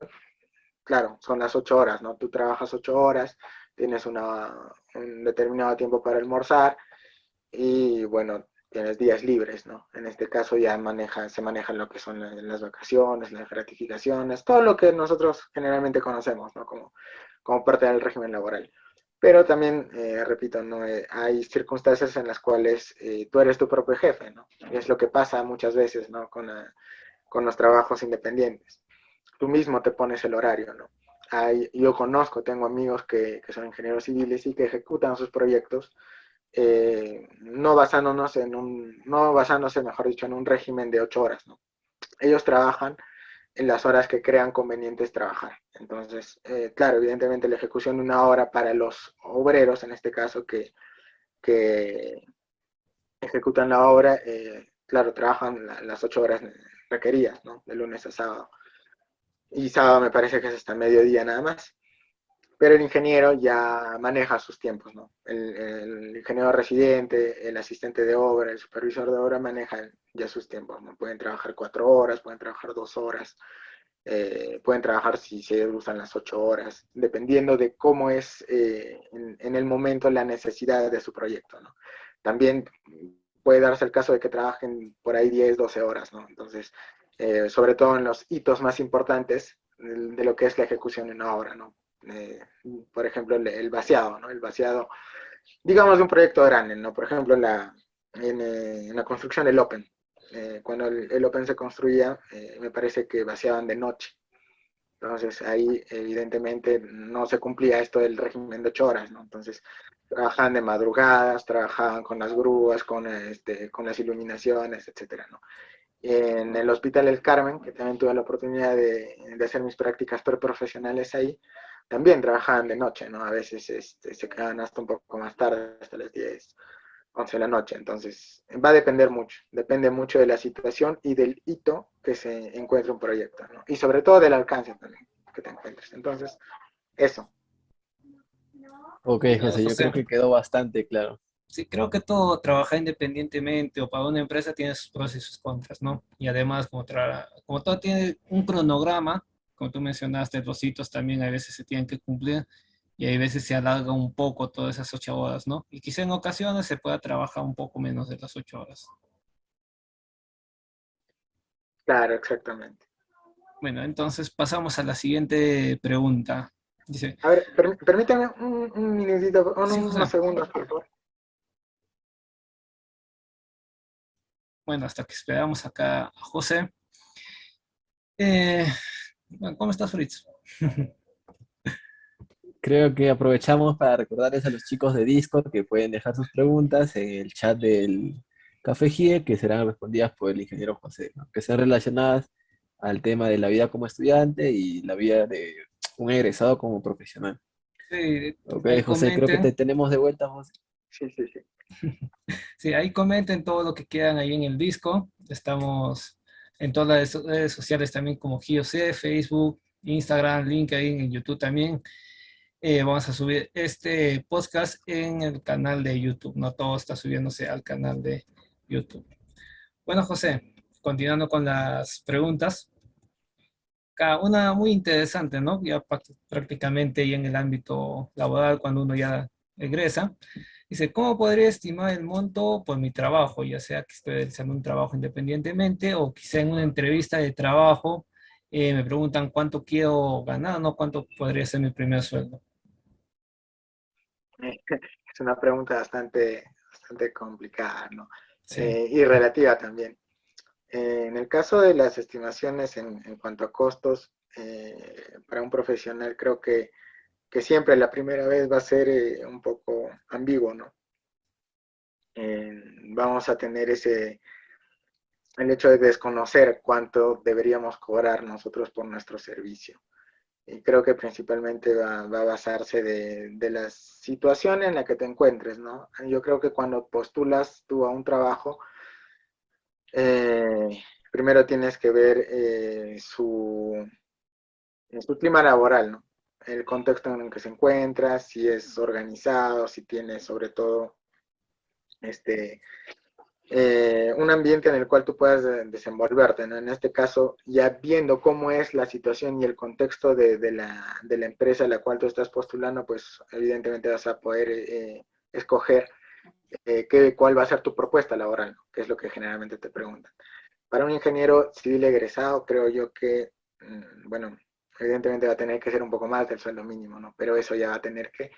claro, son las 8 horas, ¿no? Tú trabajas 8 horas, tienes un determinado tiempo para almorzar y, bueno, tienes días libres, ¿no? En este caso ya se manejan lo que son las vacaciones, las gratificaciones, todo lo que nosotros generalmente conocemos, ¿no? Como parte del régimen laboral. Pero también, repito, ¿no? Hay circunstancias en las cuales tú eres tu propio jefe, ¿no? Y es lo que pasa muchas veces, ¿no? Con los trabajos independientes. Tú mismo te pones el horario, ¿no? Yo tengo amigos que son ingenieros civiles y que ejecutan sus proyectos no basándose, mejor dicho, en un régimen de 8 horas, ¿no? Ellos trabajan en las horas que crean convenientes trabajar. Entonces, claro, evidentemente la ejecución de una hora para los obreros, en este caso, que ejecutan la obra, claro, trabajan las 8 horas requeridas, ¿no? De lunes a sábado. Y sábado me parece que es hasta mediodía nada más. Pero el ingeniero ya maneja sus tiempos, ¿no? El ingeniero residente, el asistente de obra, el supervisor de obra manejan ya sus tiempos, ¿no? Pueden trabajar 4 horas, pueden trabajar 2 horas, pueden trabajar si se usan las 8 horas, dependiendo de cómo es en el momento la necesidad de su proyecto, ¿no? También puede darse el caso de que trabajen por ahí 10, 12 horas, ¿no? Entonces, sobre todo en los hitos más importantes de lo que es la ejecución de una obra, ¿no? Eh, por ejemplo, el vaciado, ¿no? El vaciado, digamos, de un proyecto grande, ¿no? Por ejemplo, en la construcción del Open. Cuando el Open se construía, me parece que vaciaban de noche. Entonces ahí evidentemente no se cumplía esto del régimen de 8 horas, ¿no? Entonces trabajaban de madrugadas, trabajaban con las grúas, con las iluminaciones, etcétera, ¿no? En el Hospital El Carmen, que también tuve la oportunidad de hacer mis prácticas preprofesionales ahí, también trabajaban de noche, ¿no? A veces se quedaban hasta un poco más tarde, hasta las 10, 11 de la noche. Entonces, va a depende mucho de la situación y del hito que se encuentre un proyecto, ¿no? Y sobre todo del alcance también que te encuentres. Entonces, eso. Ok, Genial, José, yo creo José. que quedó bastante claro. Sí, creo que todo trabajar independientemente o para una empresa tiene sus pros y sus contras, ¿no? Y además, como todo tiene un cronograma, como tú mencionaste, los hitos también a veces se tienen que cumplir y a veces se alarga un poco todas esas 8 horas, ¿no? Y quizá en ocasiones se pueda trabajar un poco menos de las 8 horas. Claro, exactamente. Bueno, entonces pasamos a la siguiente pregunta. Dice, A ver, permítame un minutito, sí, unos José. segundos, por favor. Bueno, hasta que esperamos acá a José. Eh, bueno, ¿cómo estás, Fritz? Creo que aprovechamos para recordarles a los chicos de Discord que pueden dejar sus preguntas en el chat del Café GIE, que serán respondidas por el ingeniero José, ¿no? Que sean relacionadas al tema de la vida como estudiante y la vida de un egresado como profesional. Sí, Ok, ahí José, creo que te comenten. tenemos de vuelta, José. Sí, sí, sí. Sí, ahí comenten todo lo que quieran ahí en el disco. Estamos en todas las redes sociales también como GIOC, Facebook, Instagram, LinkedIn, en YouTube también. Vamos a subir este podcast en el canal de YouTube. No todo está subiéndose al canal de YouTube. Bueno, José, continuando con las preguntas. Una muy interesante, ¿no? Ya prácticamente ya en el ámbito laboral, cuando uno ya egresa. Dice, ¿cómo podría estimar el monto por mi trabajo? Ya sea que estoy realizando un trabajo independientemente o quizá en una entrevista de trabajo me preguntan cuánto quiero ganar, ¿no? ¿Cuánto podría ser mi primer sueldo? Es una pregunta bastante complicada, ¿no? Sí. Y relativa también. En el caso de las estimaciones en cuanto a costos, para un profesional creo que siempre la primera vez va a ser un poco ambiguo, ¿no? Vamos a tener el hecho de desconocer cuánto deberíamos cobrar nosotros por nuestro servicio. Y creo que principalmente va a basarse de la situación en la que te encuentres, ¿no? Yo creo que cuando postulas tú a un trabajo, primero tienes que ver su clima laboral, ¿no? El contexto en el que se encuentra, si es organizado, si tiene sobre todo este, un ambiente en el cual tú puedas desenvolverte, ¿no? En este caso, ya viendo cómo es la situación y el contexto de la empresa a la cual tú estás postulando, pues evidentemente vas a poder escoger cuál va a ser tu propuesta laboral, ¿no? Que es lo que generalmente te preguntan. Para un ingeniero civil egresado, creo yo que, bueno, evidentemente va a tener que ser un poco más del sueldo mínimo, ¿no? Pero eso ya va a tener que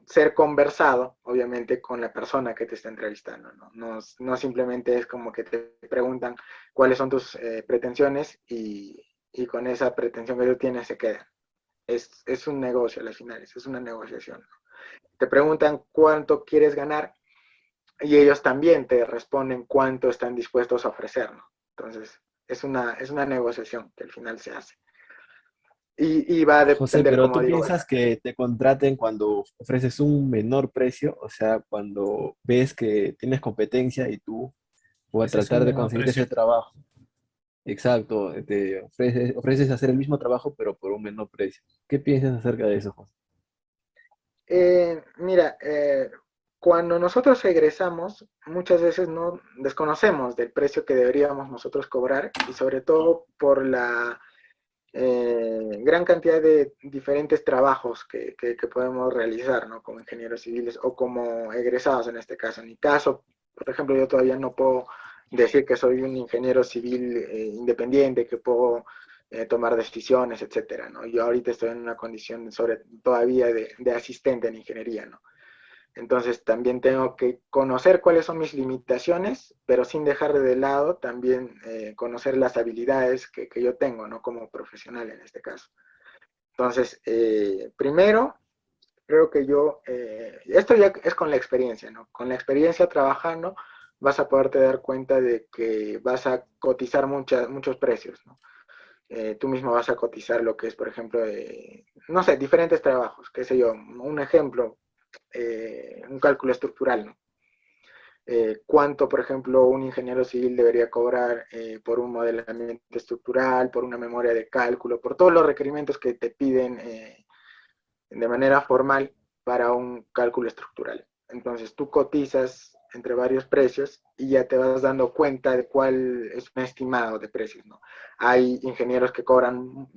ser conversado, obviamente, con la persona que te está entrevistando, ¿no? No simplemente es como que te preguntan cuáles son tus pretensiones y con esa pretensión que tú tienes se quedan. Es un negocio al final, es una negociación, ¿no? Te preguntan cuánto quieres ganar y ellos también te responden cuánto están dispuestos a ofrecer, ¿no? Entonces, es una negociación que al final se hace. Y va a José, depender, pero como ¿tú digo, piensas que te contraten cuando ofreces un menor precio? O sea, cuando ves que tienes competencia y tú vas a Ese es un tratar de menor conseguir ese precio. trabajo. Exacto, te ofreces hacer el mismo trabajo, pero por un menor precio. ¿Qué piensas acerca de eso, José? mira, cuando nosotros egresamos, muchas veces no desconocemos del precio que deberíamos nosotros cobrar y sobre todo por la gran cantidad de diferentes trabajos que podemos realizar, ¿no? Como ingenieros civiles o como egresados en este caso. En mi caso, por ejemplo, yo todavía no puedo decir que soy un ingeniero civil independiente, que puedo tomar decisiones, etcétera, ¿no? Yo ahorita estoy en una condición todavía de asistente en ingeniería, ¿no? Entonces también tengo que conocer cuáles son mis limitaciones, pero sin dejar de lado también conocer las habilidades que yo tengo, ¿no? Como profesional en este caso. Entonces, primero, creo que esto ya es con la experiencia, ¿no? Con la experiencia trabajando vas a poderte dar cuenta de que vas a cotizar muchos precios, ¿no? Tú mismo vas a cotizar lo que es, por ejemplo, no sé, diferentes trabajos, qué sé yo, un ejemplo, un cálculo estructural, ¿no? Cuánto, por ejemplo, un ingeniero civil debería cobrar por un modelamiento estructural, por una memoria de cálculo, por todos los requerimientos que te piden de manera formal para un cálculo estructural. Entonces tú cotizas entre varios precios y ya te vas dando cuenta de cuál es un estimado de precios, ¿no? Hay ingenieros que cobran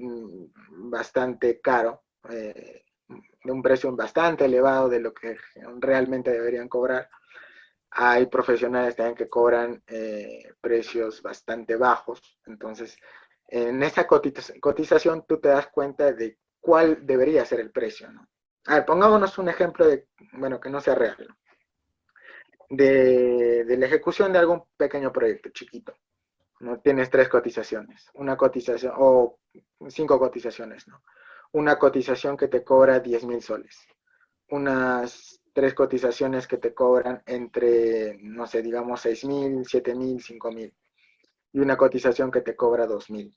bastante caro, de un precio bastante elevado de lo que realmente deberían cobrar. Hay profesionales también que cobran precios bastante bajos. Entonces, en esa cotización tú te das cuenta de cuál debería ser el precio, ¿no? A ver, pongámonos un ejemplo bueno, que no sea real, ¿no? De la ejecución de algún pequeño proyecto chiquito, ¿no? Tienes 3 cotizaciones, una cotización o 5 cotizaciones, ¿no? Una cotización que te cobra 10,000 soles, unas 3 cotizaciones que te cobran entre, no sé, digamos 6,000, 7,000, 5,000 y una cotización que te cobra 2,000.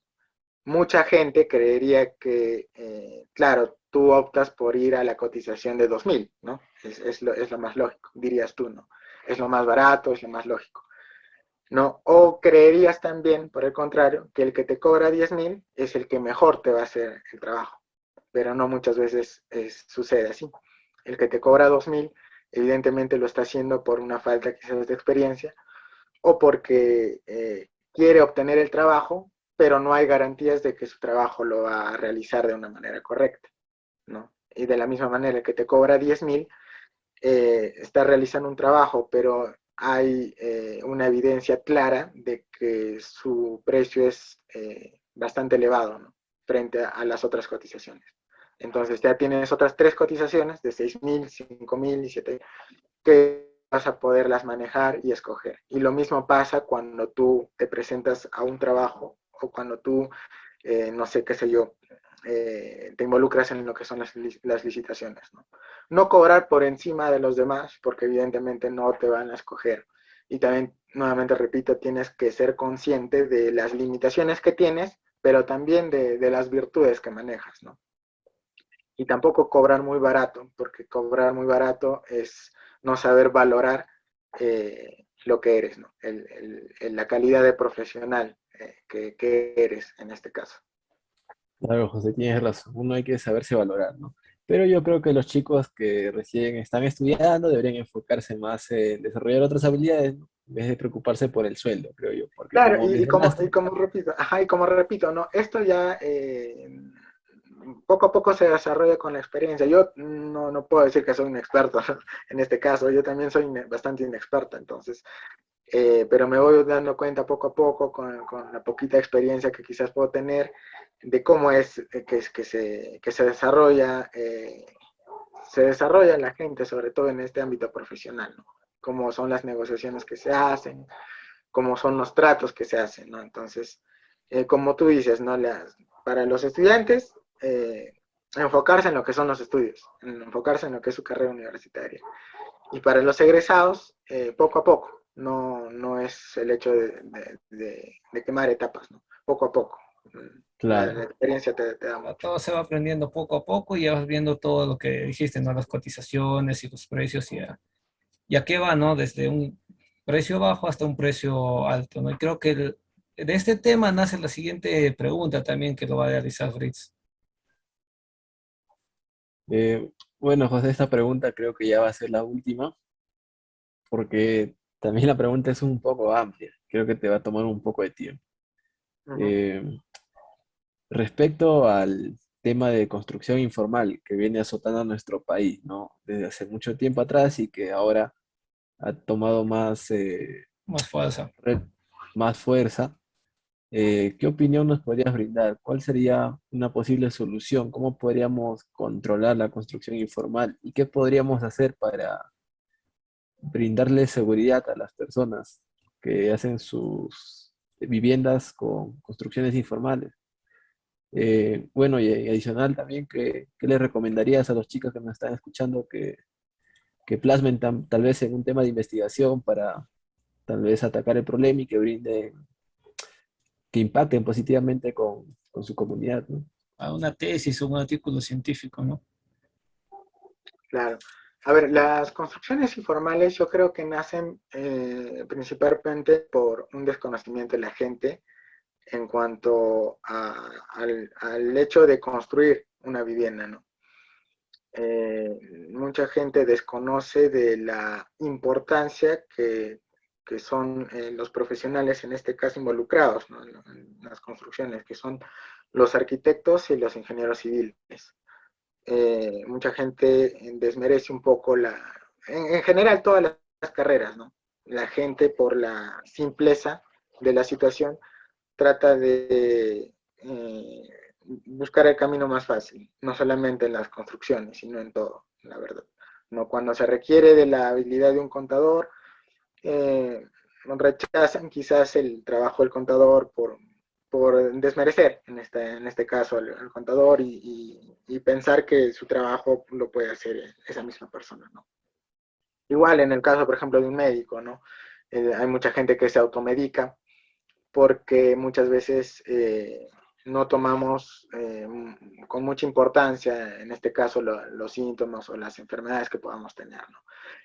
Mucha gente creería que, claro, tú optas por ir a la cotización de 2,000, ¿no? Es lo más lógico, dirías tú, ¿no? Es lo más barato, es lo más lógico. ¿no? O creerías también, por el contrario, que el que te cobra 10.000 es el que mejor te va a hacer el trabajo, pero no muchas veces sucede así. El que te cobra 2.000 evidentemente lo está haciendo por una falta quizás de experiencia o porque quiere obtener el trabajo, pero no hay garantías de que su trabajo lo va a realizar de una manera correcta, ¿no? Y de la misma manera, el que te cobra 10.000 está realizando un trabajo, pero hay una evidencia clara de que su precio es bastante elevado, ¿no? Frente a las otras cotizaciones. Entonces ya tienes otras 3 cotizaciones de 6.000, 5.000 y 7.000 que vas a poderlas manejar y escoger. Y lo mismo pasa cuando tú te presentas a un trabajo o cuando tú, no sé, qué sé yo, te involucras en lo que son las licitaciones, ¿no? No cobrar por encima de los demás, porque evidentemente no te van a escoger. Y también, nuevamente repito, tienes que ser consciente de las limitaciones que tienes, pero también de las virtudes que manejas, ¿no? Y tampoco cobrar muy barato, porque cobrar muy barato es no saber valorar lo que eres, ¿no? La calidad de profesional que eres en este caso. Claro, José, tienes razón. Uno hay que saberse valorar, ¿no? Pero yo creo que los chicos que recién están estudiando deberían enfocarse más en desarrollar otras habilidades, ¿no? En vez de preocuparse por el sueldo, creo yo. Porque Claro, como y mencionaste, como repito, ajá, y como repito, ¿no? Esto ya poco a poco se desarrolla con la experiencia. Yo no puedo decir que soy un experto en este caso, yo también soy bastante inexperto, entonces, pero me voy dando cuenta poco a poco con la poquita experiencia que quizás puedo tener de cómo es que se desarrolla la gente, sobre todo en este ámbito profesional, ¿no? Cómo son las negociaciones que se hacen, cómo son los tratos que se hacen, ¿no? Entonces, como tú dices, ¿no? Para los estudiantes, enfocarse en lo que son los estudios, enfocarse en lo que es su carrera universitaria. Y para los egresados, poco a poco, no es el hecho de quemar etapas, ¿no? Poco a poco. La claro, experiencia te da mucho. Todo se va aprendiendo poco a poco y ya vas viendo todo lo que dijiste, ¿no? Las cotizaciones y los precios y a qué va, ¿no? Desde un precio bajo hasta un precio alto, ¿no? Y creo que de este tema nace la siguiente pregunta también que lo va a realizar Fritz. bueno, José, esta pregunta creo que ya va a ser la última, porque también la pregunta es un poco amplia. Creo que te va a tomar un poco de tiempo. Uh -huh. Eh, Respecto al tema de construcción informal que viene azotando a nuestro país, ¿no? Desde hace mucho tiempo atrás y que ahora ha tomado Más fuerza. re- más fuerza. ¿Qué opinión nos podrías brindar? ¿Cuál sería una posible solución? ¿Cómo podríamos controlar la construcción informal? ¿Y qué podríamos hacer para brindarle seguridad a las personas que hacen sus viviendas con construcciones informales? Bueno, y adicional también, ¿qué le recomendarías a los chicos que nos están escuchando que plasmen tal vez en un tema de investigación para tal vez atacar el problema y que brinden, que impacten positivamente con su comunidad, ¿no? A una tesis o un artículo científico, ¿no? Claro. A ver, las construcciones informales yo creo que nacen principalmente por un desconocimiento de la gente en cuanto al hecho de construir una vivienda, ¿no? Mucha gente desconoce de la importancia que son los profesionales, en este caso involucrados, ¿no? En las construcciones, que son los arquitectos y los ingenieros civiles. Mucha gente desmerece un poco en general todas las carreras, ¿no? La gente por la simpleza de la situación trata de buscar el camino más fácil, no solamente en las construcciones, sino en todo, la verdad. ¿No? Cuando se requiere de la habilidad de un contador, eh, rechazan quizás el trabajo del contador por desmerecer, en este caso, al contador y pensar que su trabajo lo puede hacer esa misma persona, ¿no? Igual en el caso, por ejemplo, de un médico, ¿no? Hay mucha gente que se automedica porque muchas veces no tomamos con mucha importancia, en este caso, los síntomas o las enfermedades que podamos tener, ¿no?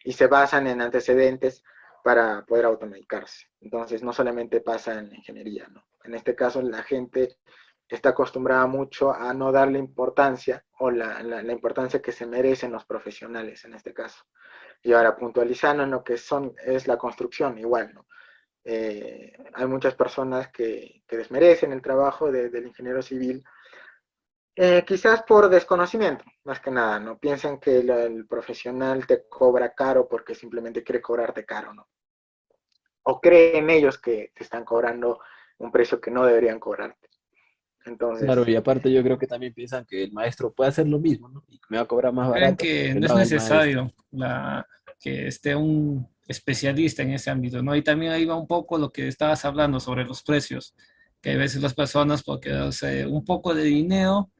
Y se basan en antecedentes para poder automedicarse. Entonces, no solamente pasa en la ingeniería, ¿no? En este caso, la gente está acostumbrada mucho a no darle importancia o la importancia que se merecen los profesionales en este caso. Y ahora, puntualizando en lo que es la construcción, igual, ¿no? Hay muchas personas que desmerecen el trabajo del ingeniero civil, quizás por desconocimiento, más que nada, ¿no? Piensan que el profesional te cobra caro porque simplemente quiere cobrarte caro, ¿no? O creen ellos que te están cobrando un precio que no deberían cobrarte. Claro, Entonces, y aparte yo creo que también piensan que el maestro puede hacer lo mismo, ¿no? Y me va a cobrar más Creen barato que porque no lo es haga el maestro. necesario que esté un especialista en ese ámbito, ¿no? Y también ahí va un poco lo que estabas hablando sobre los precios, que a veces las personas, porque hace un poco de dinero,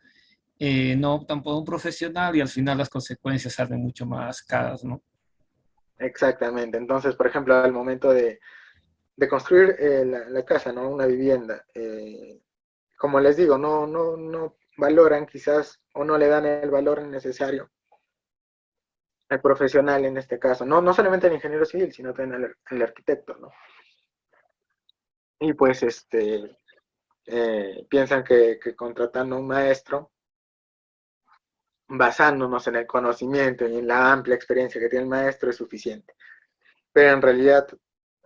no optan por un profesional y al final las consecuencias salen mucho más caras, ¿no? exactamente. Entonces, por ejemplo, al momento de construir la casa, ¿no? Una vivienda, como les digo, no valoran quizás o no le dan el valor necesario al profesional en este caso. No solamente al ingeniero civil, sino también al arquitecto, ¿no? Y pues piensan que contratando a un maestro, basándonos en el conocimiento y en la amplia experiencia que tiene el maestro, es suficiente. Pero en realidad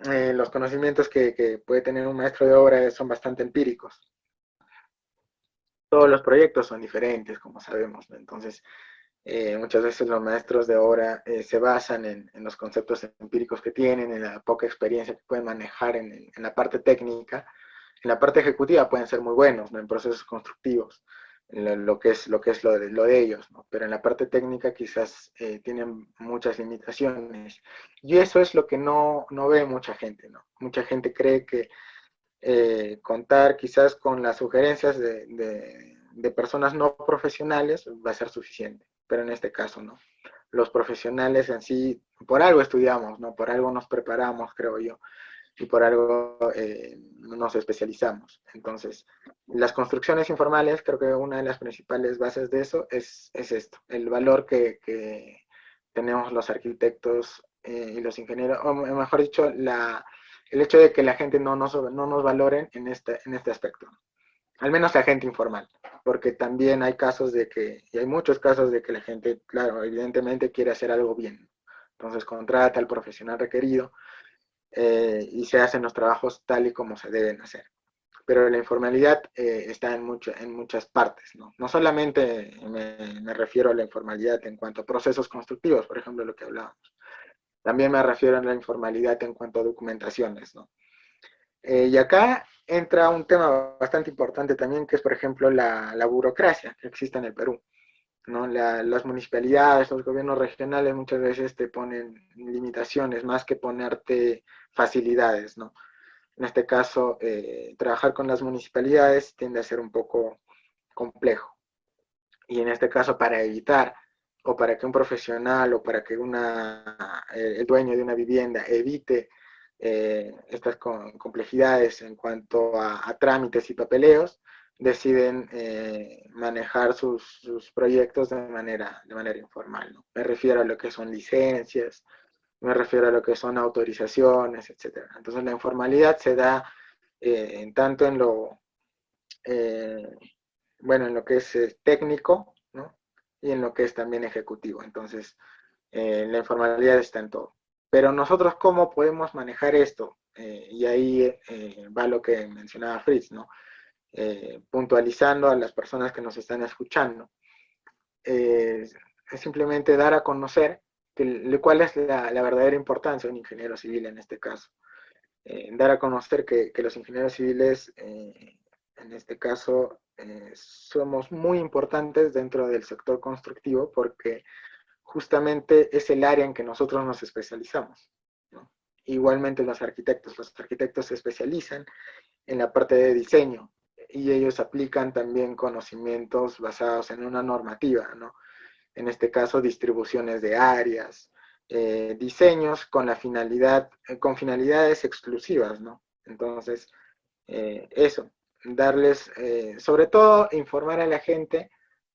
los conocimientos que puede tener un maestro de obra son bastante empíricos. Todos los proyectos son diferentes, como sabemos, ¿no? Entonces, muchas veces los maestros de obra se basan en los conceptos empíricos que tienen, en la poca experiencia que pueden manejar en la parte técnica. En la parte ejecutiva pueden ser muy buenos, ¿no? En procesos constructivos, en lo que es lo de ellos, ¿no? Pero en la parte técnica quizás tienen muchas limitaciones. Y eso es lo que no ve mucha gente, ¿no? Mucha gente cree que contar quizás con las sugerencias de personas no profesionales va a ser suficiente, pero en este caso no. Los profesionales en sí, por algo estudiamos, ¿no? Por algo nos preparamos, creo yo, y por algo nos especializamos. Entonces, las construcciones informales, creo que una de las principales bases de eso es esto, el valor que tenemos los arquitectos y los ingenieros, o mejor dicho, el hecho de que la gente no nos valoren en este aspecto, al menos la gente informal, porque también hay casos de que, y hay muchos casos de que la gente, claro, evidentemente quiere hacer algo bien, entonces contrata al profesional requerido y se hacen los trabajos tal y como se deben hacer. Pero la informalidad está en muchas partes, ¿no? No solamente me refiero a la informalidad en cuanto a procesos constructivos, por ejemplo, lo que hablábamos. También me refiero a la informalidad en cuanto a documentaciones, ¿no? Y acá entra un tema bastante importante también, que es, por ejemplo, la burocracia que existe en el Perú, ¿no? Las municipalidades, los gobiernos regionales muchas veces te ponen limitaciones más que ponerte facilidades, ¿no? En este caso, trabajar con las municipalidades tiende a ser un poco complejo. Y en este caso, para evitar o para que un profesional o para que el dueño de una vivienda evite estas complejidades en cuanto a trámites y papeleos, deciden manejar sus proyectos de manera informal, ¿no? Me refiero a lo que son licencias, me refiero a lo que son autorizaciones, etcétera. Entonces la informalidad se da tanto eh, en lo que es técnico, ¿no? Y en lo que es también ejecutivo. Entonces, la informalidad está en todo. Pero nosotros, ¿cómo podemos manejar esto? Y ahí va lo que mencionaba Fritz, ¿no? Puntualizando a las personas que nos están escuchando. Es simplemente dar a conocer cuál es la verdadera importancia de un ingeniero civil en este caso. Dar a conocer que los ingenieros civiles, en este caso, somos muy importantes dentro del sector constructivo porque justamente es el área en que nosotros nos especializamos, ¿no? Igualmente los arquitectos se especializan en la parte de diseño y ellos aplican también conocimientos basados en una normativa, ¿no? En este caso distribuciones de áreas, diseños con con finalidades exclusivas, ¿no? Entonces, eso, darles, sobre todo informar a la gente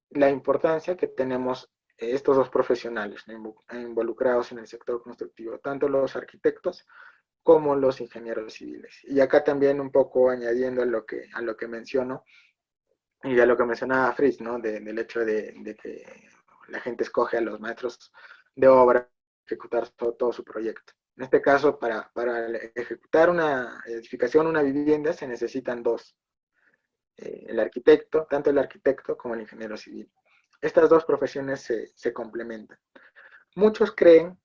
la importancia que tenemos estos dos profesionales, ¿no? Involucrados en el sector constructivo, tanto los arquitectos como los ingenieros civiles. Y acá también un poco añadiendo a lo que menciono, y a lo que mencionaba Fritz, ¿no? Del hecho de que la gente escoge a los maestros de obra ejecutar todo su proyecto. En este caso, para ejecutar una edificación, una vivienda, se necesitan dos. El arquitecto, tanto el arquitecto como el ingeniero civil. Estas dos profesiones se complementan. Muchos creen,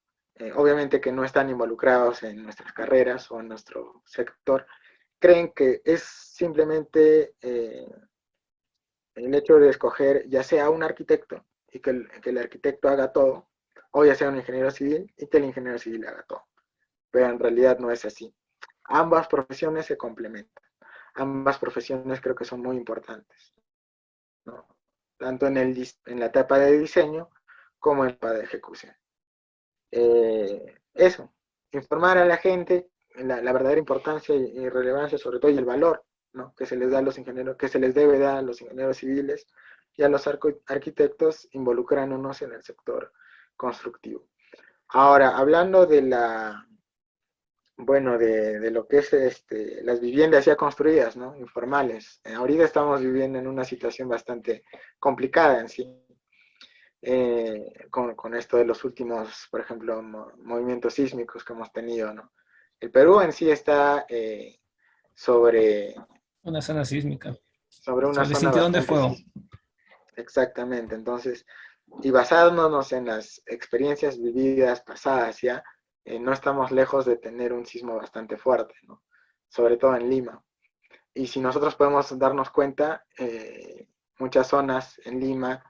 obviamente que no están involucrados en nuestras carreras o en nuestro sector, creen que es simplemente el hecho de escoger ya sea un arquitecto y que el arquitecto haga todo, o ya sea un ingeniero civil y que el ingeniero civil haga todo. Pero en realidad no es así. Ambas profesiones se complementan. Ambas profesiones creo que son muy importantes, ¿no? Tanto en la etapa de diseño como en la etapa de ejecución. Eso, informar a la gente la verdadera importancia y relevancia, sobre todo, y el valor, ¿no? Que se les da a los ingenieros, que se les debe dar a los ingenieros civiles y a los arquitectos involucrándonos en el sector constructivo. Ahora, hablando de lo que es las viviendas ya construidas, ¿no? Informales. Ahorita estamos viviendo en una situación bastante complicada en sí, con esto de los últimos, por ejemplo, movimientos sísmicos que hemos tenido, ¿no? El Perú en sí está sobre, Una zona sísmica, sobre una sobre zona cinturón de bastante fuego. sísmica. Exactamente, entonces, y basándonos en las experiencias vividas pasadas ya, no estamos lejos de tener un sismo bastante fuerte, ¿no? Sobre todo en Lima. Y si nosotros podemos darnos cuenta, muchas zonas en Lima,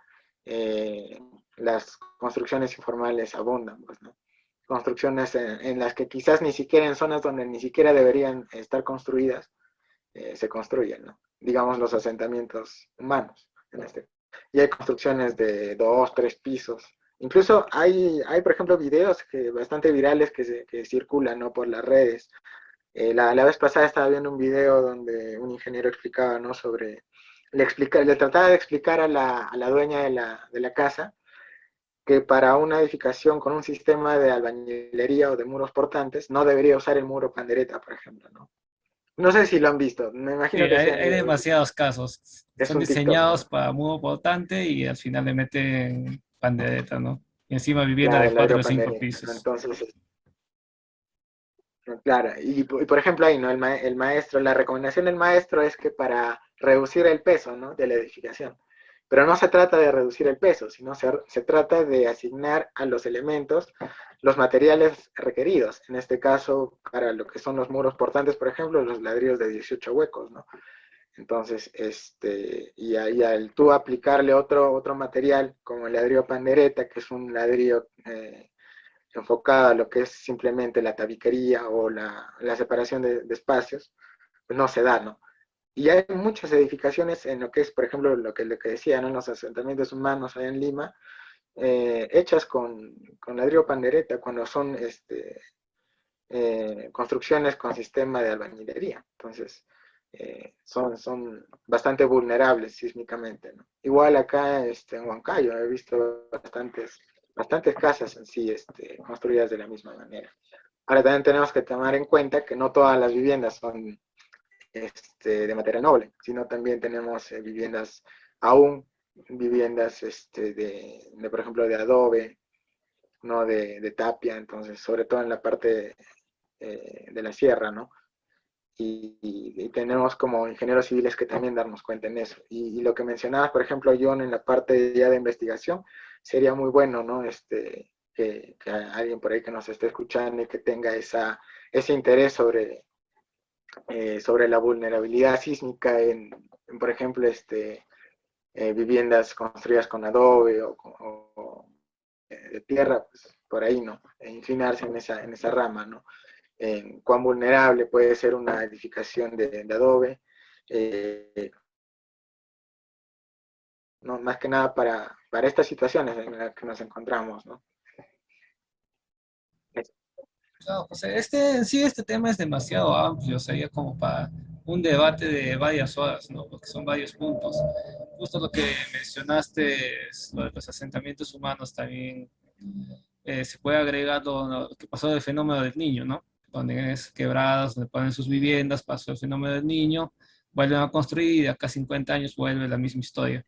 las construcciones informales abundan, pues, ¿no? Construcciones en las que quizás ni siquiera en zonas donde ni siquiera deberían estar construidas, se construyen, ¿no? Digamos los asentamientos humanos, en este. Y hay construcciones de 2, 3 pisos. Incluso por ejemplo, videos bastante virales que circulan, ¿no? Por las redes. La vez pasada estaba viendo un video donde un ingeniero explicaba, ¿no? Le trataba de explicar a la dueña de la casa que para una edificación con un sistema de albañilería o de muros portantes no debería usar el muro pandereta, por ejemplo, ¿no? No sé si lo han visto, me Sí, imagino que hay, sí han hay ido. demasiados casos. Es Son un TikTok, diseñados ¿no? para modo portante y al final le meten pandereta, ¿no? Y encima vivienda Claro, de el 4 o 5 pandereta. pisos. Entonces, claro, y por ejemplo ahí, ¿no? El maestro, la recomendación del maestro es que para reducir el peso, ¿no? De la edificación. Pero no se trata de reducir el peso, sino se trata de asignar a los elementos los materiales requeridos. En este caso, para lo que son los muros portantes, por ejemplo, los ladrillos de 18 huecos, ¿no? Entonces, y ahí al tú aplicarle otro material, como el ladrillo pandereta, que es un ladrillo enfocado a lo que es simplemente la tabiquería o la separación de espacios, pues no se da, ¿no? Y hay muchas edificaciones en lo que es, por ejemplo, lo que decía, ¿no? En los asentamientos humanos allá en Lima, hechas con ladrillo pandereta, cuando son construcciones con sistema de albañilería. Entonces, son bastante vulnerables sísmicamente, ¿no? Igual acá en Huancayo he visto bastantes casas en sí construidas de la misma manera. Ahora también tenemos que tomar en cuenta que no todas las viviendas son de material noble, sino también tenemos viviendas por ejemplo, de adobe, no de tapia, entonces, sobre todo en la parte de la sierra, ¿no? Y tenemos como ingenieros civiles que también darnos cuenta en eso. Y lo que mencionabas, por ejemplo, John, en la parte ya de investigación, sería muy bueno, ¿no? Que alguien por ahí que nos esté escuchando y que tenga ese interés sobre la vulnerabilidad sísmica por ejemplo, viviendas construidas con adobe o de tierra, pues por ahí, ¿no? Inclinarse en esa rama, ¿no? Cuán vulnerable puede ser una edificación de adobe, ¿no? Más que nada para estas situaciones en las que nos encontramos, ¿no? No, José, en sí este tema es demasiado amplio, sería como para un debate de varias horas, ¿no? Porque son varios puntos. Justo lo que mencionaste, es lo de los asentamientos humanos, también se puede agregar lo que pasó del fenómeno del niño, ¿no? ponen quebradas, donde ponen sus viviendas, pasó el fenómeno del niño, vuelven a construir y de acá a 50 años vuelve la misma historia.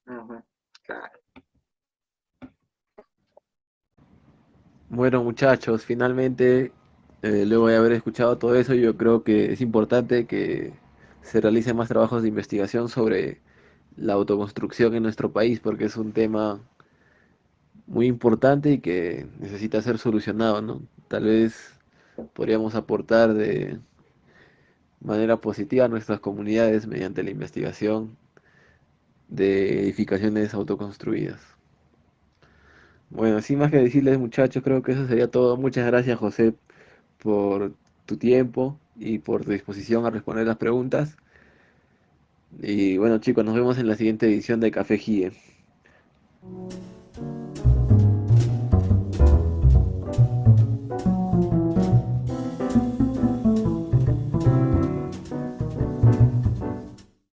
Ujú, claro. Bueno, muchachos, finalmente, luego de haber escuchado todo eso, yo creo que es importante que se realicen más trabajos de investigación sobre la autoconstrucción en nuestro país, porque es un tema muy importante y que necesita ser solucionado, ¿no? Tal vez podríamos aportar de manera positiva a nuestras comunidades mediante la investigación de edificaciones autoconstruidas. Bueno, sin más que decirles, muchachos, creo que eso sería todo. Muchas gracias, José, por tu tiempo y por tu disposición a responder las preguntas. Y bueno, chicos, nos vemos en la siguiente edición de Café Gie.